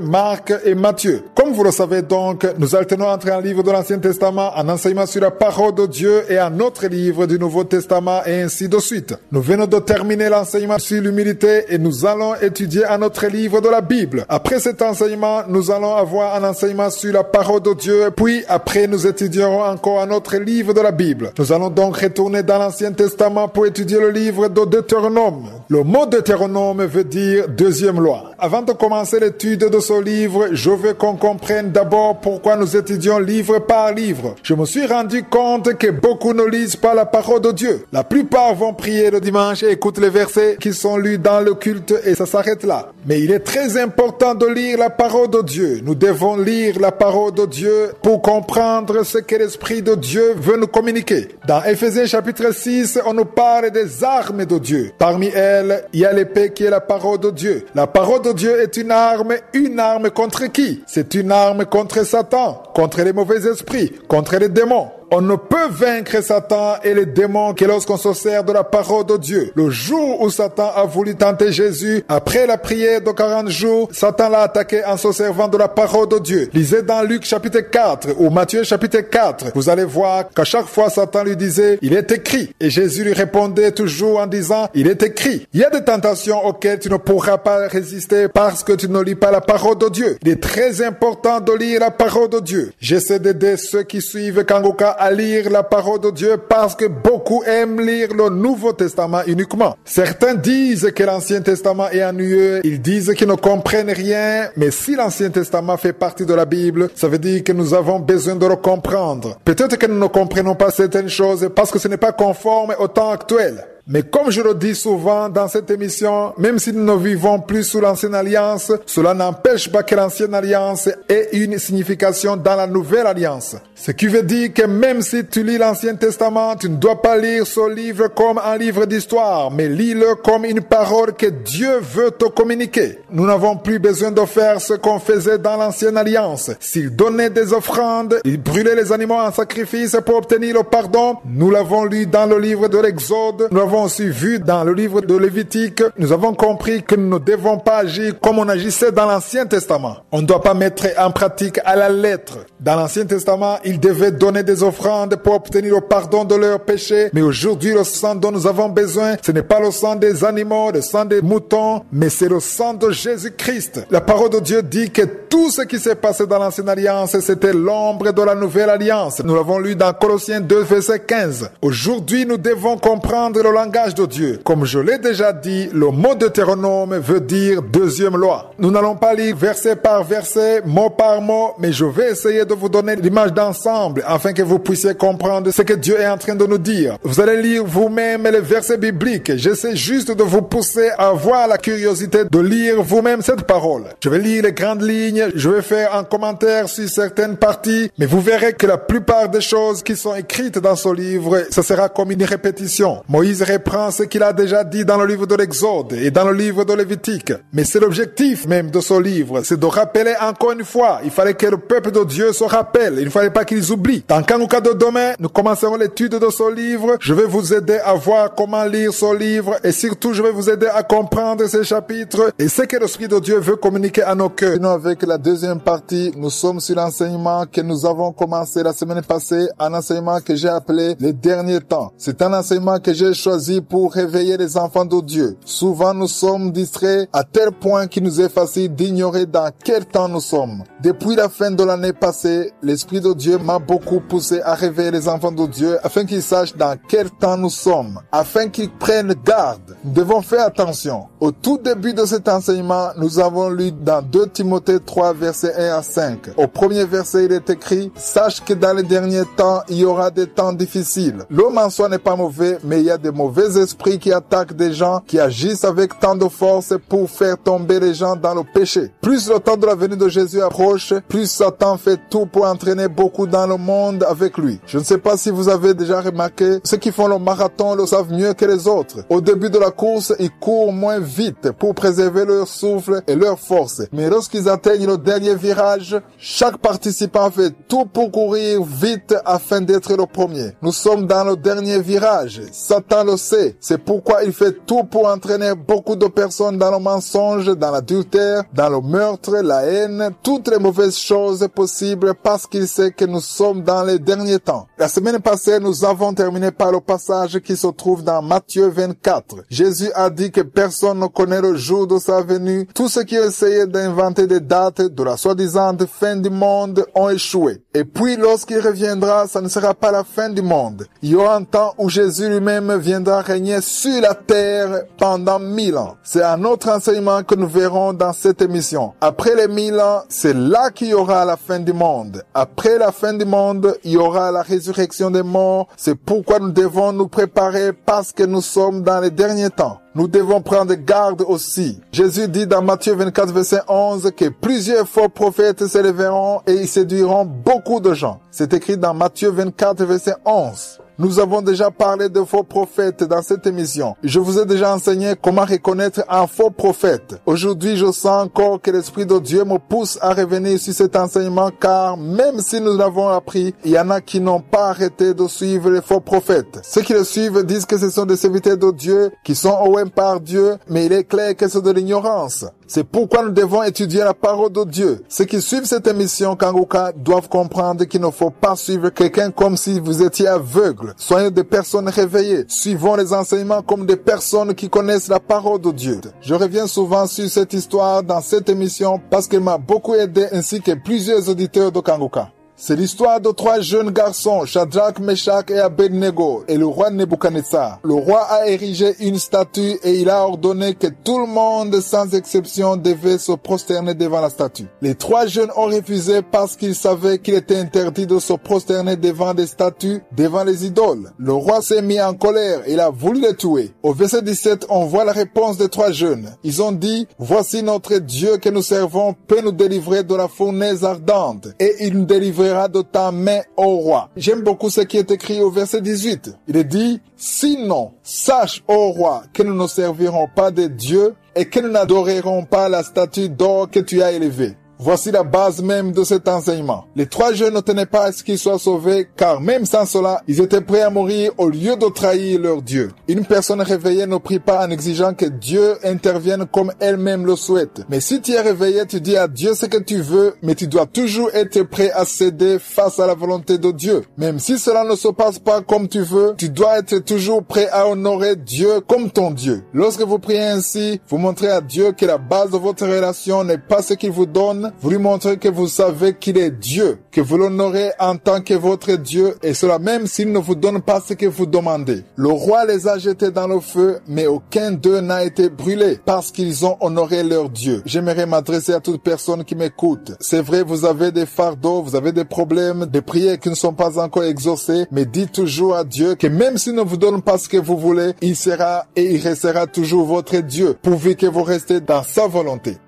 A: Marc et Matthieu. Comme vous le savez donc, nous alternons entre un livre de l'Ancien Testament, un enseignement sur la parole de Dieu et un autre livre du Nouveau Testament et ainsi de suite. Nous venons de terminer l'enseignement sur l'humilité et nous allons étudier un autre livre de la Bible. Après cet enseignement, nous allons avoir un enseignement sur la parole de Dieu, puis après nous étudierons encore un autre livre de la Bible. Nous allons donc retourner dans l'Ancien Testament pour étudier le livre de Deutéronome. Le mot Deutéronome veut dire deuxième loi. Avant de commencer l'étude de ce livre, je veux qu'on comprenne d'abord pourquoi nous étudions livre par livre. Je me suis rendu compte que beaucoup ne lisent pas la parole de Dieu. La plupart vont prier le dimanche et écoutent les versets qui sont lus dans le culte et ça s'arrête là. Mais il est très important de lire la parole de Dieu. Nous devons lire la parole de Dieu pour comprendre ce que l'Esprit de Dieu veut nous communiquer. Dans Éphésiens chapitre 6, on nous parle des armes de Dieu. Parmi elles, il y a l'épée qui est la parole de Dieu. La parole de Dieu est une arme contre qui? C'est une arme contre Satan, contre les mauvais esprits, contre les démons. On ne peut vaincre Satan et les démons que lorsqu'on se sert de la parole de Dieu. Le jour où Satan a voulu tenter Jésus, après la prière de 40 jours, Satan l'a attaqué en se servant de la parole de Dieu. Lisez dans Luc chapitre 4 ou Matthieu chapitre 4. Vous allez voir qu'à chaque fois Satan lui disait, il est écrit. Et Jésus lui répondait toujours en disant, il est écrit. Il y a des tentations auxquelles tu ne pourras pas résister parce que tu ne lis pas la parole de Dieu. Il est très important de lire la parole de Dieu. J'essaie d'aider ceux qui suivent Kangoka à lire la parole de Dieu parce que beaucoup aiment lire le Nouveau Testament uniquement. Certains disent que l'Ancien Testament est ennuyeux. Ils disent qu'ils ne comprennent rien. Mais si l'Ancien Testament fait partie de la Bible, ça veut dire que nous avons besoin de le comprendre. Peut-être que nous ne comprenons pas certaines choses parce que ce n'est pas conforme au temps actuel. Mais comme je le dis souvent dans cette émission, même si nous ne vivons plus sous l'Ancienne Alliance, cela n'empêche pas que l'Ancienne Alliance ait une signification dans la Nouvelle Alliance. Ce qui veut dire que même si tu lis l'Ancien Testament, tu ne dois pas lire ce livre comme un livre d'histoire, mais lis-le comme une parole que Dieu veut te communiquer. Nous n'avons plus besoin de faire ce qu'on faisait dans l'Ancienne Alliance. S'il donnait des offrandes, il brûlait les animaux en sacrifice pour obtenir le pardon. Nous l'avons lu dans le livre de l'Exode. Nous l'avons aussi vu dans le livre de Lévitique. Nous avons compris que nous ne devons pas agir comme on agissait dans l'Ancien Testament. On ne doit pas mettre en pratique à la lettre. Dans l'Ancien Testament, ils devaient donner des offrandes pour obtenir le pardon de leurs péchés. Mais aujourd'hui, le sang dont nous avons besoin, ce n'est pas le sang des animaux, le sang des moutons, mais c'est le sang de Jésus-Christ. La parole de Dieu dit que tout ce qui s'est passé dans l'Ancienne Alliance, c'était l'ombre de la Nouvelle Alliance. Nous l'avons lu dans Colossiens 2, verset 15. Aujourd'hui, nous devons comprendre le langage de Dieu. Comme je l'ai déjà dit, le mot Deutéronome veut dire deuxième loi. Nous n'allons pas lire verset par verset, mot par mot, mais je vais essayer de vous donner l'image d'ensemble afin que vous puissiez comprendre ce que Dieu est en train de nous dire. Vous allez lire vous-même les versets bibliques. J'essaie juste de vous pousser à avoir la curiosité de lire vous-même cette parole. Je vais lire les grandes lignes, je vais faire un commentaire sur certaines parties, mais vous verrez que la plupart des choses qui sont écrites dans ce livre, ce sera comme une répétition. Moïse reprend ce qu'il a déjà dit dans le livre de l'Exode et dans le livre de Lévitique. Mais c'est l'objectif même de ce livre, c'est de rappeler encore une fois. Il fallait que le peuple de Dieu se rappelle. Il ne fallait pas qu'ils oublient. Dans Kangoka de demain, nous commencerons l'étude de ce livre. Je vais vous aider à voir comment lire ce livre et surtout, je vais vous aider à comprendre ces chapitres et ce que l'Esprit de Dieu veut communiquer à nos cœurs. Sinon, avec la deuxième partie, nous sommes sur l'enseignement que nous avons commencé la semaine passée, un enseignement que j'ai appelé les derniers temps. C'est un enseignement que j'ai choisi pour réveiller les enfants de Dieu. Souvent, nous sommes distraits à tel point qu'il nous est facile d'ignorer dans quel temps nous sommes. Depuis la fin de l'année passée, l'Esprit de Dieu m'a beaucoup poussé à réveiller les enfants de Dieu afin qu'ils sachent dans quel temps nous sommes, afin qu'ils prennent garde. Nous devons faire attention. Au tout début de cet enseignement, nous avons lu dans 2 Timothée 3, versets 1 à 5. Au premier verset, il est écrit « Sache que dans les derniers temps, il y aura des temps difficiles. L'homme en soi n'est pas mauvais, mais il y a des mauvais esprits qui attaquent des gens, qui agissent avec tant de force pour faire tomber les gens dans le péché. Plus le temps de la venue de Jésus approche, plus Satan fait tout pour entraîner beaucoup dans le monde avec lui. Je ne sais pas si vous avez déjà remarqué, ceux qui font le marathon le savent mieux que les autres. Au début de la course, ils courent moins vite pour préserver leur souffle et leur force. Mais lorsqu'ils atteignent le dernier virage, chaque participant fait tout pour courir vite afin d'être le premier. Nous sommes dans le dernier virage. Satan le sait. C'est pourquoi il fait tout pour entraîner beaucoup de personnes dans le mensonge, dans l'adultère, dans le meurtre, la haine, toutes les mauvaises choses possibles parce qu'il sait que nous sommes dans les derniers temps. La semaine passée, nous avons terminé par le passage qui se trouve dans Matthieu 24. Jésus a dit que personne ne connaît le jour de sa venue. Tous ceux qui essayaient d'inventer des dates de la soi-disant fin du monde ont échoué. Et puis, lorsqu'il reviendra, ça ne sera pas la fin du monde. Il y aura un temps où Jésus lui-même viendra régner sur la terre pendant 1000 ans. C'est un autre enseignement que nous verrons dans cette émission. Après les 1000 ans, c'est là qu'il y aura la fin du monde. Après la fin du monde, il y aura la résurrection des morts. C'est pourquoi nous devons nous préparer parce que nous sommes dans les derniers temps. Nous devons prendre garde aussi. Jésus dit dans Matthieu 24, verset 11, que plusieurs faux prophètes s'élèveront et ils séduiront beaucoup de gens. C'est écrit dans Matthieu 24, verset 11. Nous avons déjà parlé de faux prophètes dans cette émission. Je vous ai déjà enseigné comment reconnaître un faux prophète. Aujourd'hui, je sens encore que l'Esprit de Dieu me pousse à revenir sur cet enseignement car même si nous l'avons appris, il y en a qui n'ont pas arrêté de suivre les faux prophètes. Ceux qui le suivent disent que ce sont des serviteurs de Dieu, qui sont oués par Dieu, mais il est clair que c'est de l'ignorance. C'est pourquoi nous devons étudier la parole de Dieu. Ceux qui suivent cette émission Kangoka doivent comprendre qu'il ne faut pas suivre quelqu'un comme si vous étiez aveugle. Soyez des personnes réveillées. Suivons les enseignements comme des personnes qui connaissent la parole de Dieu. Je reviens souvent sur cette histoire dans cette émission parce qu'elle m'a beaucoup aidé ainsi que plusieurs auditeurs de Kangoka. C'est l'histoire de 3 jeunes garçons, Shadrach, Meshach et Abednego, et le roi Nebuchadnezzar. Le roi a érigé une statue et il a ordonné que tout le monde, sans exception, devait se prosterner devant la statue. Les 3 jeunes ont refusé parce qu'ils savaient qu'il était interdit de se prosterner devant des statues, devant les idoles. Le roi s'est mis en colère et il a voulu les tuer. Au verset 17, on voit la réponse des 3 jeunes. Ils ont dit, « Voici notre Dieu que nous servons peut nous délivrer de la fournaise ardente, et il nous délivrera de ta main, ô roi. » J'aime beaucoup ce qui est écrit au verset 18. Il est dit, « Sinon, sache, ô roi, que nous ne servirons pas de Dieu et que nous n'adorerons pas la statue d'or que tu as élevée. » Voici la base même de cet enseignement. Les 3 jeunes ne tenaient pas à ce qu'ils soient sauvés, car même sans cela, ils étaient prêts à mourir au lieu de trahir leur Dieu. Une personne réveillée ne prie pas en exigeant que Dieu intervienne comme elle-même le souhaite. Mais si tu es réveillé, tu dis à Dieu ce que tu veux, mais tu dois toujours être prêt à céder face à la volonté de Dieu. Même si cela ne se passe pas comme tu veux, tu dois être toujours prêt à honorer Dieu comme ton Dieu. Lorsque vous priez ainsi, vous montrez à Dieu que la base de votre relation n'est pas ce qu'il vous donne. Vous lui montrez que vous savez qu'il est Dieu, que vous l'honorez en tant que votre Dieu, et cela même s'il ne vous donne pas ce que vous demandez. Le roi les a jetés dans le feu, mais aucun d'eux n'a été brûlé, parce qu'ils ont honoré leur Dieu. J'aimerais m'adresser à toute personne qui m'écoute. C'est vrai, vous avez des fardeaux, vous avez des problèmes, des prières qui ne sont pas encore exaucées, mais dites toujours à Dieu que même s'il ne vous donne pas ce que vous voulez, il sera et il restera toujours votre Dieu, pourvu que vous restez dans sa volonté.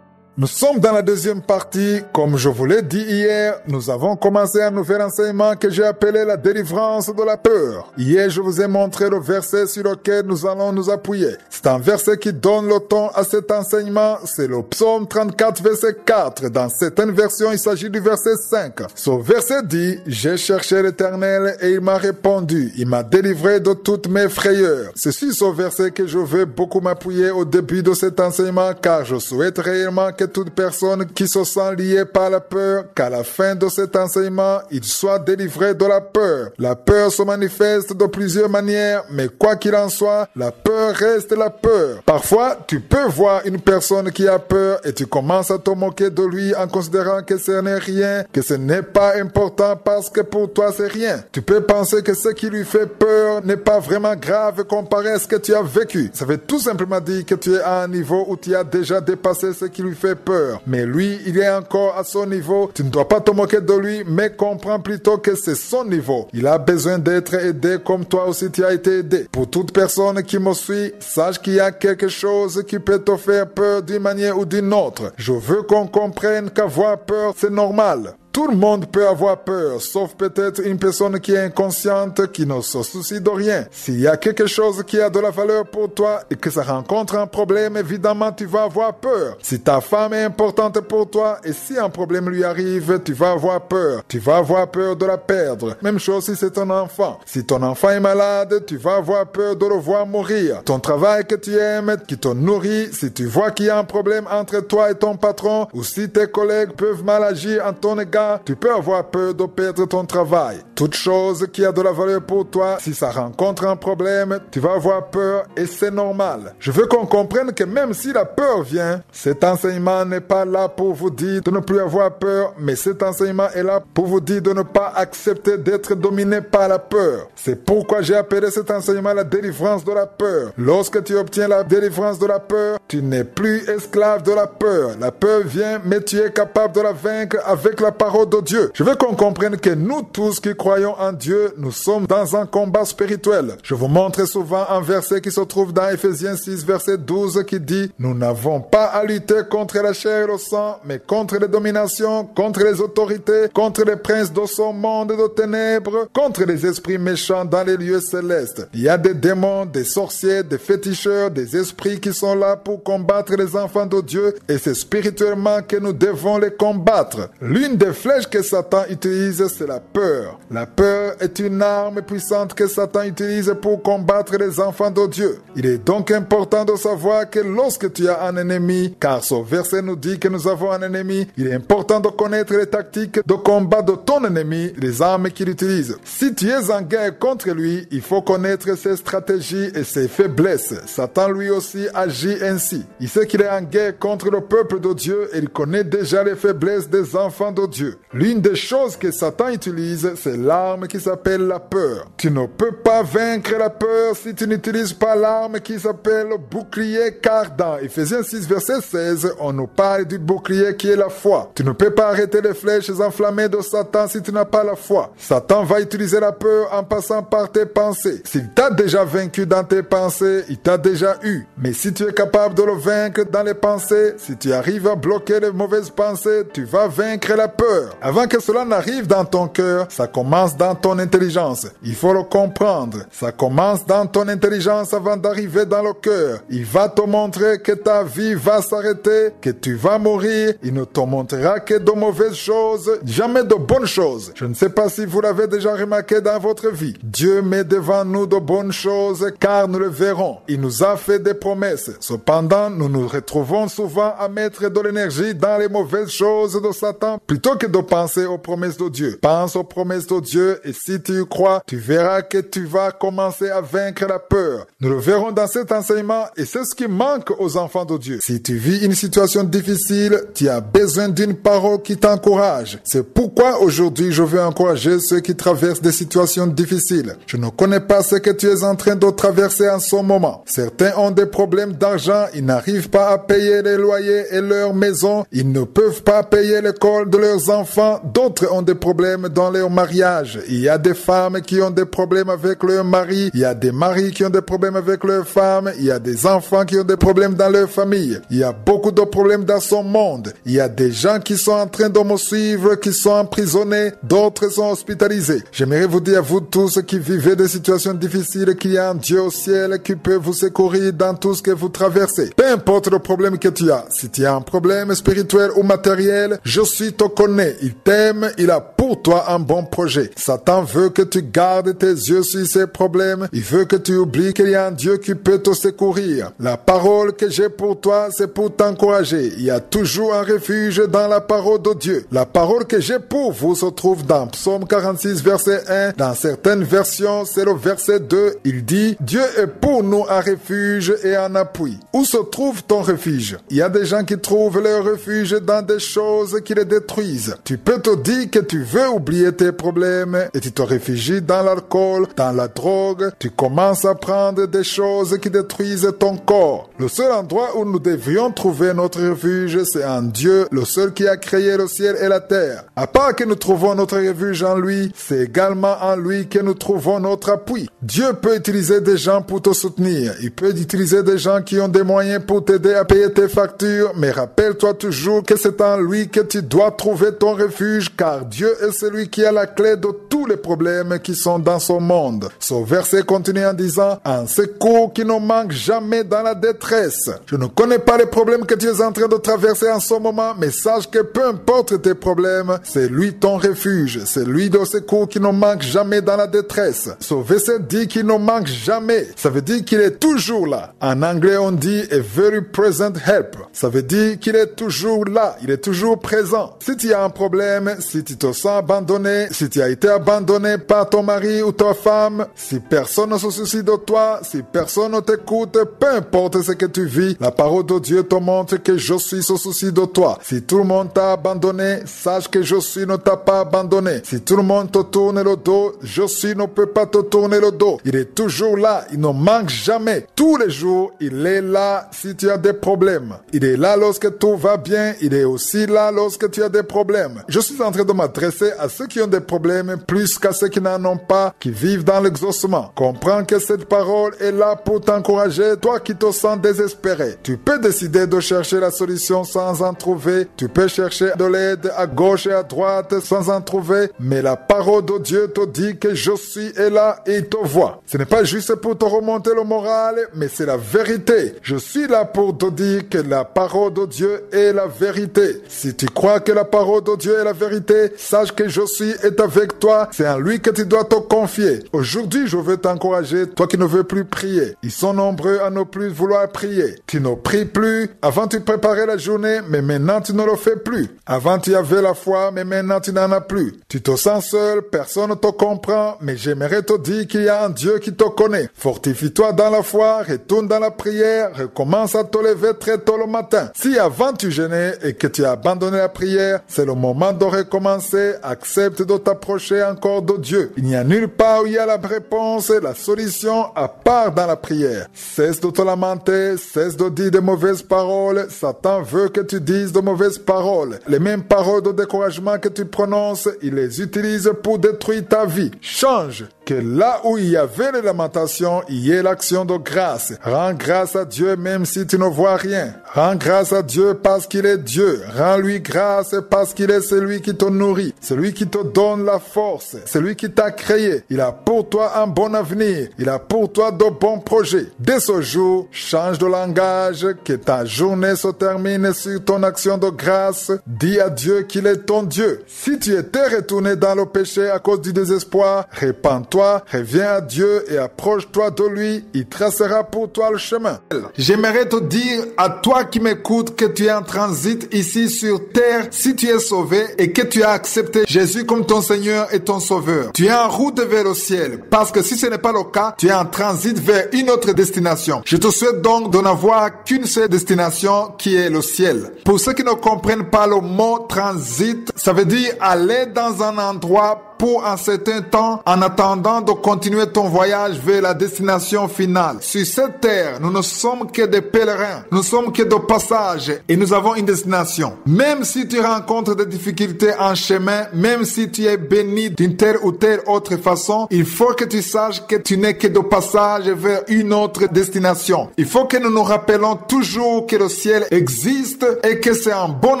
A: Nous sommes dans la deuxième partie. Comme je vous l'ai dit hier, nous avons commencé un nouvel enseignement que j'ai appelé la délivrance de la peur. Hier, je vous ai montré le verset sur lequel nous allons nous appuyer. C'est un verset qui donne le ton à cet enseignement. C'est le psaume 34, verset 4. Dans certaines versions, il s'agit du verset 5. Ce verset dit, « J'ai cherché l'Éternel et il m'a répondu. Il m'a délivré de toutes mes frayeurs. » C'est sur ce verset que je veux beaucoup m'appuyer au début de cet enseignement car je souhaite réellement que toute personne qui se sent liée par la peur, qu'à la fin de cet enseignement, il soit délivré de la peur. La peur se manifeste de plusieurs manières, mais quoi qu'il en soit, la peur reste la peur. Parfois, tu peux voir une personne qui a peur et tu commences à te moquer de lui en considérant que ce n'est rien, que ce n'est pas important parce que pour toi c'est rien. Tu peux penser que ce qui lui fait peur n'est pas vraiment grave comparé à ce que tu as vécu. Ça veut tout simplement dire que tu es à un niveau où tu as déjà dépassé ce qui lui fait peur. Mais lui, il est encore à son niveau. Tu ne dois pas te moquer de lui, mais comprends plutôt que c'est son niveau. Il a besoin d'être aidé comme toi aussi tu as été aidé. Pour toute personne qui me suit, sache qu'il y a quelque chose qui peut te faire peur d'une manière ou d'une autre. Je veux qu'on comprenne qu'avoir peur, c'est normal. Tout le monde peut avoir peur, sauf peut-être une personne qui est inconsciente, qui ne se soucie de rien. S'il y a quelque chose qui a de la valeur pour toi et que ça rencontre un problème, évidemment, tu vas avoir peur. Si ta femme est importante pour toi et si un problème lui arrive, tu vas avoir peur. Tu vas avoir peur de la perdre. Même chose si c'est ton enfant. Si ton enfant est malade, tu vas avoir peur de le voir mourir. Ton travail que tu aimes, qui te nourrit, si tu vois qu'il y a un problème entre toi et ton patron, ou si tes collègues peuvent mal agir en ton égard, tu peux avoir peur de perdre ton travail. Toute chose qui a de la valeur pour toi, si ça rencontre un problème, tu vas avoir peur et c'est normal. Je veux qu'on comprenne que même si la peur vient, cet enseignement n'est pas là pour vous dire de ne plus avoir peur, mais cet enseignement est là pour vous dire de ne pas accepter d'être dominé par la peur. C'est pourquoi j'ai appelé cet enseignement la délivrance de la peur. Lorsque tu obtiens la délivrance de la peur, tu n'es plus esclave de la peur. La peur vient, mais tu es capable de la vaincre avec la parole parole de Dieu. Je veux qu'on comprenne que nous tous qui croyons en Dieu, nous sommes dans un combat spirituel. Je vous montre souvent un verset qui se trouve dans Ephésiens 6, verset 12, qui dit « Nous n'avons pas à lutter contre la chair et le sang, mais contre les dominations, contre les autorités, contre les princes de ce monde de ténèbres, contre les esprits méchants dans les lieux célestes. » Il y a des démons, des sorciers, des féticheurs, des esprits qui sont là pour combattre les enfants de Dieu, et c'est spirituellement que nous devons les combattre. L'une des flèches que Satan utilise, c'est la peur. La peur est une arme puissante que Satan utilise pour combattre les enfants de Dieu. Il est donc important de savoir que lorsque tu as un ennemi, car ce verset nous dit que nous avons un ennemi, il est important de connaître les tactiques de combat de ton ennemi, les armes qu'il utilise. Si tu es en guerre contre lui, il faut connaître ses stratégies et ses faiblesses. Satan lui aussi agit ainsi. Il sait qu'il est en guerre contre le peuple de Dieu et il connaît déjà les faiblesses des enfants de Dieu. L'une des choses que Satan utilise, c'est l'arme qui s'appelle la peur. Tu ne peux pas vaincre la peur si tu n'utilises pas l'arme qui s'appelle le bouclier, car dans Ephésiens 6, verset 16, on nous parle du bouclier qui est la foi. Tu ne peux pas arrêter les flèches enflammées de Satan si tu n'as pas la foi. Satan va utiliser la peur en passant par tes pensées. S'il t'a déjà vaincu dans tes pensées, il t'a déjà eu. Mais si tu es capable de le vaincre dans les pensées, si tu arrives à bloquer les mauvaises pensées, tu vas vaincre la peur. Avant que cela n'arrive dans ton cœur, ça commence dans ton intelligence. Il faut le comprendre. Ça commence dans ton intelligence avant d'arriver dans le cœur. Il va te montrer que ta vie va s'arrêter, que tu vas mourir. Il ne te montrera que de mauvaises choses, jamais de bonnes choses. Je ne sais pas si vous l'avez déjà remarqué dans votre vie. Dieu met devant nous de bonnes choses car nous le verrons. Il nous a fait des promesses. Cependant, nous nous retrouvons souvent à mettre de l'énergie dans les mauvaises choses de Satan plutôt que de penser aux promesses de Dieu. Pense aux promesses de Dieu et si tu y crois, tu verras que tu vas commencer à vaincre la peur. Nous le verrons dans cet enseignement et c'est ce qui manque aux enfants de Dieu. Si tu vis une situation difficile, tu as besoin d'une parole qui t'encourage. C'est pourquoi aujourd'hui je veux encourager ceux qui traversent des situations difficiles. Je ne connais pas ce que tu es en train de traverser en ce moment. Certains ont des problèmes d'argent, ils n'arrivent pas à payer les loyers et leur maison, ils ne peuvent pas payer l'école de leurs enfants. D'autres ont des problèmes dans leur mariage. Il y a des femmes qui ont des problèmes avec leur mari, il y a des maris qui ont des problèmes avec leurs femmes, il y a des enfants qui ont des problèmes dans leur famille. Il y a beaucoup de problèmes dans son monde. Il y a des gens qui sont en train de me suivre, qui sont emprisonnés, d'autres sont hospitalisés. J'aimerais vous dire, vous tous qui vivez des situations difficiles, qu'il y a un Dieu au ciel qui peut vous secourir dans tout ce que vous traversez. Peu importe le problème que tu as. Si tu as un problème spirituel ou matériel, Jésus te connaît. Il t'aime, il a pour toi un bon projet. Satan veut que tu gardes tes yeux sur ces problèmes. Il veut que tu oublies qu'il y a un Dieu qui peut te secourir. La parole que j'ai pour toi, c'est pour t'encourager. Il y a toujours un refuge dans la parole de Dieu. La parole que j'ai pour vous se trouve dans Psaume 46, verset 1. Dans certaines versions, c'est le verset 2. Il dit, Dieu est pour nous un refuge et un appui. Où se trouve ton refuge? Il y a des gens qui trouvent leur refuge dans des choses qui les détruisent. Tu peux te dire que tu veux oublier tes problèmes et tu te réfugies dans l'alcool, dans la drogue. Tu commences à prendre des choses qui détruisent ton corps. Le seul endroit où nous devrions trouver notre refuge, c'est en Dieu, le seul qui a créé le ciel et la terre. À part que nous trouvons notre refuge en lui, c'est également en lui que nous trouvons notre appui. Dieu peut utiliser des gens pour te soutenir. Il peut utiliser des gens qui ont des moyens pour t'aider à payer tes factures, mais rappelle-toi toujours que c'est en lui que tu dois trouver ton refuge, car Dieu est celui qui a la clé de tous les problèmes qui sont dans ce monde. Ce verset continue en disant, un secours qui ne manque jamais dans la détresse. Je ne connais pas les problèmes que tu es en train de traverser en ce moment, mais sache que peu importe tes problèmes, c'est lui ton refuge. C'est lui le secours qui ne manque jamais dans la détresse. Ce verset dit qu'il ne manque jamais. Ça veut dire qu'il est toujours là. En anglais, on dit a very present help. Ça veut dire qu'il est toujours là. Il est toujours présent. Si tu as un problème, si tu te sens abandonné, si tu as été abandonné par ton mari ou ta femme, si personne ne se soucie de toi, si personne ne t'écoute, peu importe ce que tu vis, la parole de Dieu te montre que je suis au souci de toi. Si tout le monde t'a abandonné, sache que je suis ne t'a pas abandonné. Si tout le monde te tourne le dos, je suis ne peut pas te tourner le dos. Il est toujours là. Il ne manque jamais. Tous les jours, il est là si tu as des problèmes. Il est là lorsque tout va bien. Il est aussi là lorsque tu as des problèmes. problèmes. Je suis en train de m'adresser à ceux qui ont des problèmes plus qu'à ceux qui n'en ont pas, qui vivent dans l'exaucement. Comprends que cette parole est là pour t'encourager, toi qui te sens désespéré. Tu peux décider de chercher la solution sans en trouver. Tu peux chercher de l'aide à gauche et à droite sans en trouver. Mais la parole de Dieu te dit que je suis là et il te voit. Ce n'est pas juste pour te remonter le moral, mais c'est la vérité. Je suis là pour te dire que la parole de Dieu est la vérité. Si tu crois que la parole de Dieu est la vérité, sache que je suis est avec toi. C'est en lui que tu dois te confier. Aujourd'hui, je veux t'encourager, toi qui ne veux plus prier. Ils sont nombreux à ne plus vouloir prier. Tu ne pries plus. Avant, tu préparais la journée, mais maintenant, tu ne le fais plus. Avant, tu avais la foi, mais maintenant, tu n'en as plus. Tu te sens seul, personne ne te comprend, mais j'aimerais te dire qu'il y a un Dieu qui te connaît. Fortifie-toi dans la foi, retourne dans la prière, recommence à te lever très tôt le matin. Si avant tu jeûnais et que tu as abandonné la prière, c'est le moment de recommencer. Accepte de t'approcher encore de Dieu. Il n'y a nulle part où il y a la réponse et la solution à part dans la prière. Cesse de te lamenter, cesse de dire de mauvaises paroles. Satan veut que tu dises de mauvaises paroles. Les mêmes paroles de découragement que tu prononces, il les utilise pour détruire ta vie. Change. Que là où il y avait les lamentations, il y ait l'action de grâce. Rends grâce à Dieu même si tu ne vois rien. Rends grâce à Dieu parce qu'il est Dieu. Rends-lui grâce parce qu'il est celui qui te nourrit, celui qui te donne la force, celui qui t'a créé. Il a pour toi un bon avenir. Il a pour toi de bons projets. Dès ce jour, change de langage, que ta journée se termine sur ton action de grâce. Dis à Dieu qu'il est ton Dieu. Si tu étais retourné dans le péché à cause du désespoir, repens-toi, reviens à Dieu et approche-toi de lui. Il tracera pour toi le chemin. J'aimerais te dire à toi qui m'écoutes que tu es en transit ici sur terre. Si tu es sauvé et que tu as accepté Jésus comme ton Seigneur et ton Sauveur, tu es en route vers le ciel. Parce que si ce n'est pas le cas, tu es en transit vers une autre destination. Je te souhaite donc de n'avoir qu'une seule destination qui est le ciel. Pour ceux qui ne comprennent pas le mot transit, ça veut dire aller dans un endroit pour un certain temps en attendant de continuer ton voyage vers la destination finale. Sur cette terre, nous ne sommes que des pèlerins, nous sommes que de passage et nous avons une destination. Même si tu rencontres des difficultés en chemin, même si tu es béni d'une telle ou telle autre façon, il faut que tu saches que tu n'es que de passage vers une autre destination. Il faut que nous nous rappelons toujours que le ciel existe et que c'est un bon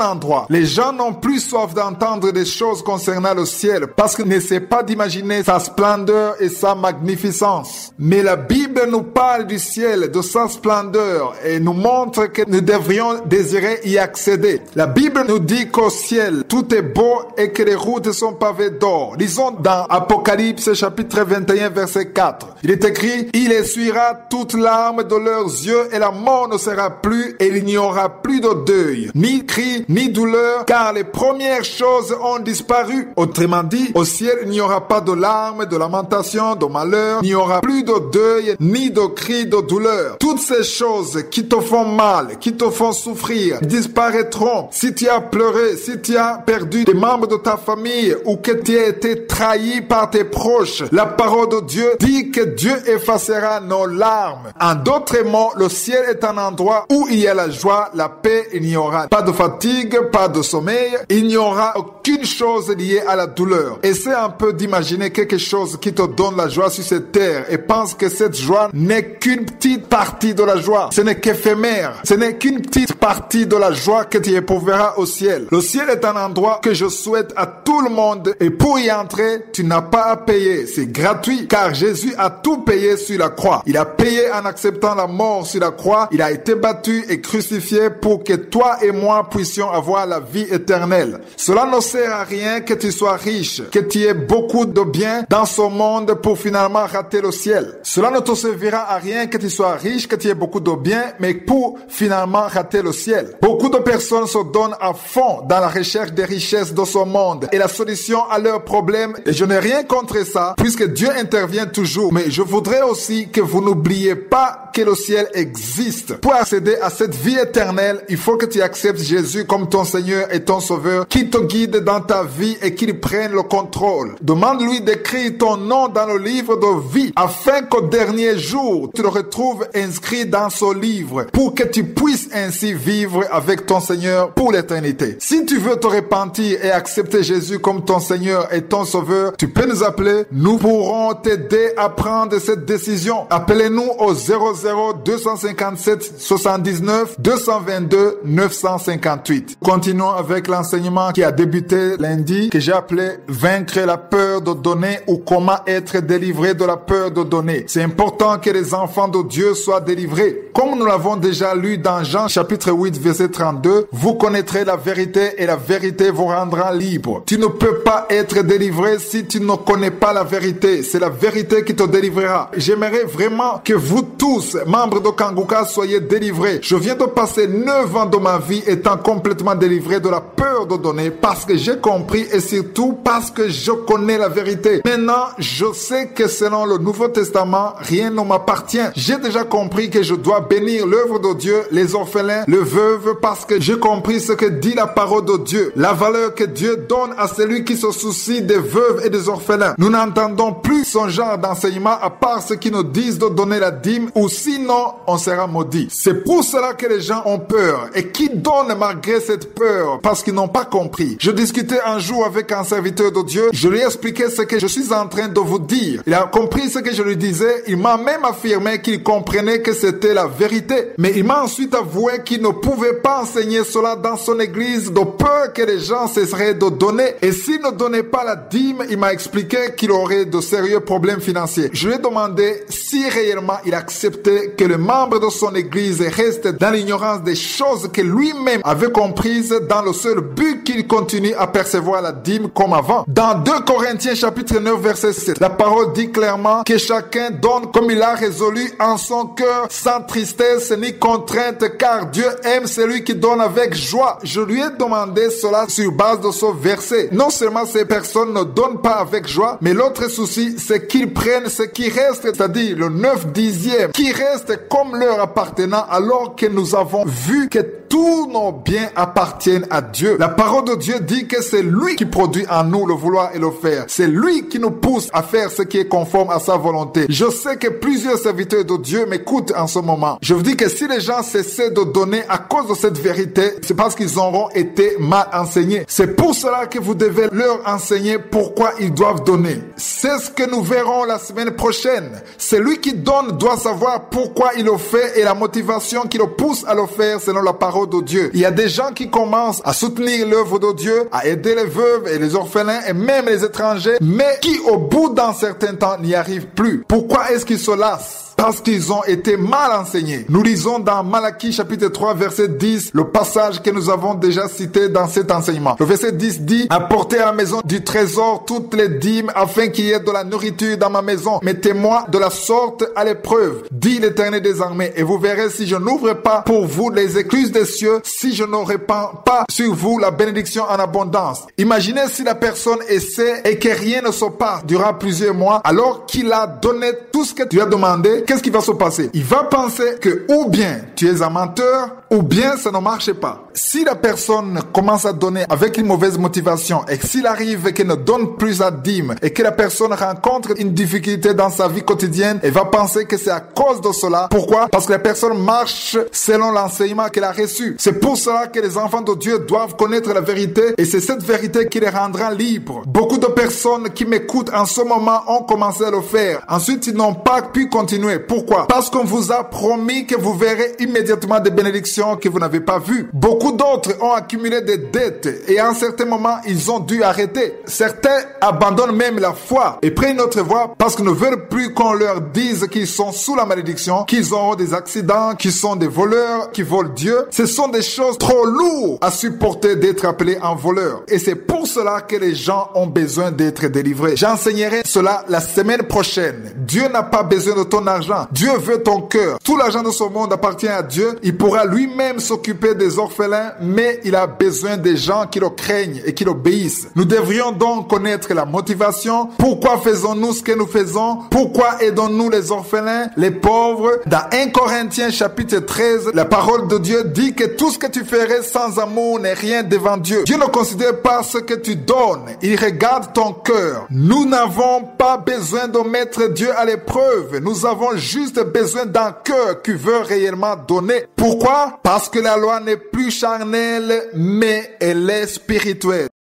A: endroit. Les gens n'ont plus soif d'entendre des choses concernant le ciel parce que n'essaie pas d'imaginer sa splendeur et sa magnificence. Mais la Bible nous parle du ciel, de sa splendeur et nous montre que nous devrions désirer y accéder. La Bible nous dit qu'au ciel, tout est beau et que les routes sont pavées d'or. Lisons dans Apocalypse chapitre 21 verset 4. Il est écrit, il essuiera toutes larmes de leurs yeux et la mort ne sera plus et il n'y aura plus de deuil, ni cri, ni douleur, car les premières choses ont disparu. Autrement dit, au ciel, il n'y aura pas de larmes, de lamentations, de malheur, il n'y aura plus de deuil, ni de cris de douleur. Toutes ces choses qui te font mal, qui te font souffrir, disparaîtront. Si tu as pleuré, si tu as perdu des membres de ta famille ou que tu as été trahi par tes proches, la parole de Dieu dit que Dieu effacera nos larmes. En d'autres mots, le ciel est un endroit où il y a la joie, la paix, il n'y aura pas de fatigue, pas de sommeil, il n'y aura aucune chose liée à la douleur. Essaie un peu d'imaginer quelque chose qui te donne la joie sur cette terre et pense que cette joie n'est qu'une petite partie de la joie. Ce n'est qu'éphémère. Ce n'est qu'une petite partie de la joie que tu éprouveras au ciel. Le ciel est un endroit que je souhaite à tout le monde et pour y entrer, tu n'as pas à payer. C'est gratuit car Jésus a tout payé sur la croix. Il a payé en acceptant la mort sur la croix. Il a été battu et crucifié pour que toi et moi puissions avoir la vie éternelle. Cela ne sert à rien que tu sois riche, que tu aies beaucoup de biens dans ce monde pour finalement rater le ciel. Cela ne te servira à rien que tu sois riche, que tu aies beaucoup de biens, mais pour finalement rater le ciel. Beaucoup de personnes se donnent à fond dans la recherche des richesses de ce monde et la solution à leurs problèmes. Et je n'ai rien contre ça, puisque Dieu intervient toujours. Mais je voudrais aussi que vous n'oubliez pas que le ciel existe. Pour accéder à cette vie éternelle, il faut que tu acceptes Jésus comme ton Seigneur et ton Sauveur, qui te guide dans ta vie et qu'il prenne le contrôle. Demande-lui d'écrire ton nom dans le livre de vie, afin qu'au dernier jour, tu le retrouves inscrit dans ce livre, pour que tu puisses ainsi vivre avec ton Seigneur pour l'éternité. Si tu veux te repentir et accepter Jésus comme ton Seigneur et ton Sauveur, tu peux nous appeler. Nous pourrons t'aider à prendre cette décision. Appelez-nous au 00 257 79 222 958. Continuons avec l'enseignement qui a débuté lundi, que j'ai appelé Vaincre la peur de donner ou comment être délivré de la peur de donner. C'est important que les enfants de Dieu soient délivrés. Comme nous l'avons déjà lu dans Jean chapitre 8 verset 32, vous connaîtrez la vérité et la vérité vous rendra libre. Tu ne peux pas être délivré si tu ne connais pas la vérité. C'est la vérité qui te délivrera. J'aimerais vraiment que vous tous, membres de Kangoka, soyez délivrés. Je viens de passer 9 ans de ma vie étant complètement délivré de la peur de donner parce que j'ai compris et surtout parce que je connais la vérité. Maintenant, je sais que selon le Nouveau Testament, rien ne m'appartient. J'ai déjà compris que je dois bénir l'œuvre de Dieu, les orphelins, les veuves, parce que j'ai compris ce que dit la parole de Dieu. La valeur que Dieu donne à celui qui se soucie des veuves et des orphelins. Nous n'entendons plus son genre d'enseignement à part ceux qui nous disent de donner la dîme ou sinon on sera maudit. C'est pour cela que les gens ont peur et qui donnent malgré cette peur parce qu'ils n'ont pas compris. Je discutais un jour avec un serviteur de Dieu, je lui ai expliqué ce que je suis en train de vous dire. Il a compris ce que je lui disais, il m'a même affirmé qu'il comprenait que c'était la vérité. Mais il m'a ensuite avoué qu'il ne pouvait pas enseigner cela dans son église de peur que les gens cesseraient de donner. Et s'il ne donnait pas la dîme, il m'a expliqué qu'il aurait de sérieux problèmes financiers. Je lui ai demandé si réellement il acceptait que les membres de son église restent dans l'ignorance des choses que lui-même avait comprises dans le seul but qu'il continue à percevoir la dîme comme avant. Dans 2 Corinthiens chapitre 9 verset 7, la parole dit clairement que chacun donne comme il a résolu en son cœur, sans tristesse ni contrainte, car Dieu aime celui qui donne avec joie. Je lui ai demandé cela sur base de ce verset. Non seulement ces personnes ne donnent pas avec joie, mais l'autre souci, c'est qu'ils prennent ce qui reste, c'est-à-dire le 9/10 qui reste comme leur appartenant, alors que nous avons vu que tous nos biens appartiennent à Dieu. La parole de Dieu dit que c'est lui qui produit en nous le vouloir et le faire. C'est lui qui nous pousse à faire ce qui est conforme à sa volonté. Je sais que plusieurs serviteurs de Dieu m'écoutent en ce moment. Je vous dis que si les gens cessaient de donner à cause de cette vérité, c'est parce qu'ils auront été mal enseignés. C'est pour cela que vous devez leur enseigner pourquoi ils doivent donner. C'est ce que nous verrons la semaine prochaine. Celui qui donne doit savoir pourquoi il le fait et la motivation qui le pousse à le faire selon la parole de Dieu. Il y a des gens qui commencent à soutenir l'œuvre de Dieu, à aider les veuves et les orphelins et même les étrangers, mais qui au bout d'un certain temps n'y arrivent plus. Pourquoi est-ce qu'ils se lassent? Parce qu'ils ont été mal enseignés. Nous lisons dans Malachie chapitre 3 verset 10 le passage que nous avons déjà cité dans cet enseignement. Le verset 10 dit: apportez à la maison du trésor toutes les dîmes afin qu'il y ait de la nourriture dans ma maison. Mettez-moi de la sorte à l'épreuve, dit l'Éternel des armées, et vous verrez si je n'ouvre pas pour vous les écluses des cieux, si je ne répands pas sur vous la bénédiction en abondance. Imaginez si la personne essaie et que rien ne se passe durant plusieurs mois alors qu'il a donné tout ce que tu as demandé. Qu'est-ce qui va se passer? Il va penser que ou bien tu es un menteur ou bien ça ne marche pas. Si la personne commence à donner avec une mauvaise motivation et s'il arrive qu'elle ne donne plus la dîme et que la personne rencontre une difficulté dans sa vie quotidienne, elle va penser que c'est à cause de cela. Pourquoi? Parce que la personne marche selon l'enseignement qu'elle a reçu. C'est pour cela que les enfants de Dieu doivent connaître la vérité et c'est cette vérité qui les rendra libres. Beaucoup de personnes qui m'écoutent en ce moment ont commencé à le faire. Ensuite, ils n'ont pas pu continuer. Pourquoi? Parce qu'on vous a promis que vous verrez immédiatement des bénédictions que vous n'avez pas vues. Beaucoup d'autres ont accumulé des dettes et à un certain moment, ils ont dû arrêter. Certains abandonnent même la foi et prennent une autre voie parce qu'ils ne veulent plus qu'on leur dise qu'ils sont sous la malédiction, qu'ils auront des accidents, qu'ils sont des voleurs, qu'ils volent Dieu. Ce sont des choses trop lourdes à supporter d'être appelés en voleurs. Et c'est pour cela que les gens ont besoin d'être délivrés. J'enseignerai cela la semaine prochaine. Dieu n'a pas besoin de ton argent l'argent. Dieu veut ton cœur. Tout l'argent de ce monde appartient à Dieu. Il pourra lui-même s'occuper des orphelins, mais il a besoin des gens qui le craignent et qui l'obéissent. Nous devrions donc connaître la motivation. Pourquoi faisons-nous ce que nous faisons? Pourquoi aidons-nous les orphelins, les pauvres? Dans 1 Corinthiens chapitre 13, la parole de Dieu dit que tout ce que tu ferais sans amour n'est rien devant Dieu. Dieu ne considère pas ce que tu donnes. Il regarde ton cœur. Nous n'avons pas besoin de mettre Dieu à l'épreuve. Nous avons juste besoin d'un cœur qui veut réellement donner. Pourquoi? Parce que la loi n'est plus charnelle, mais elle est spirituelle.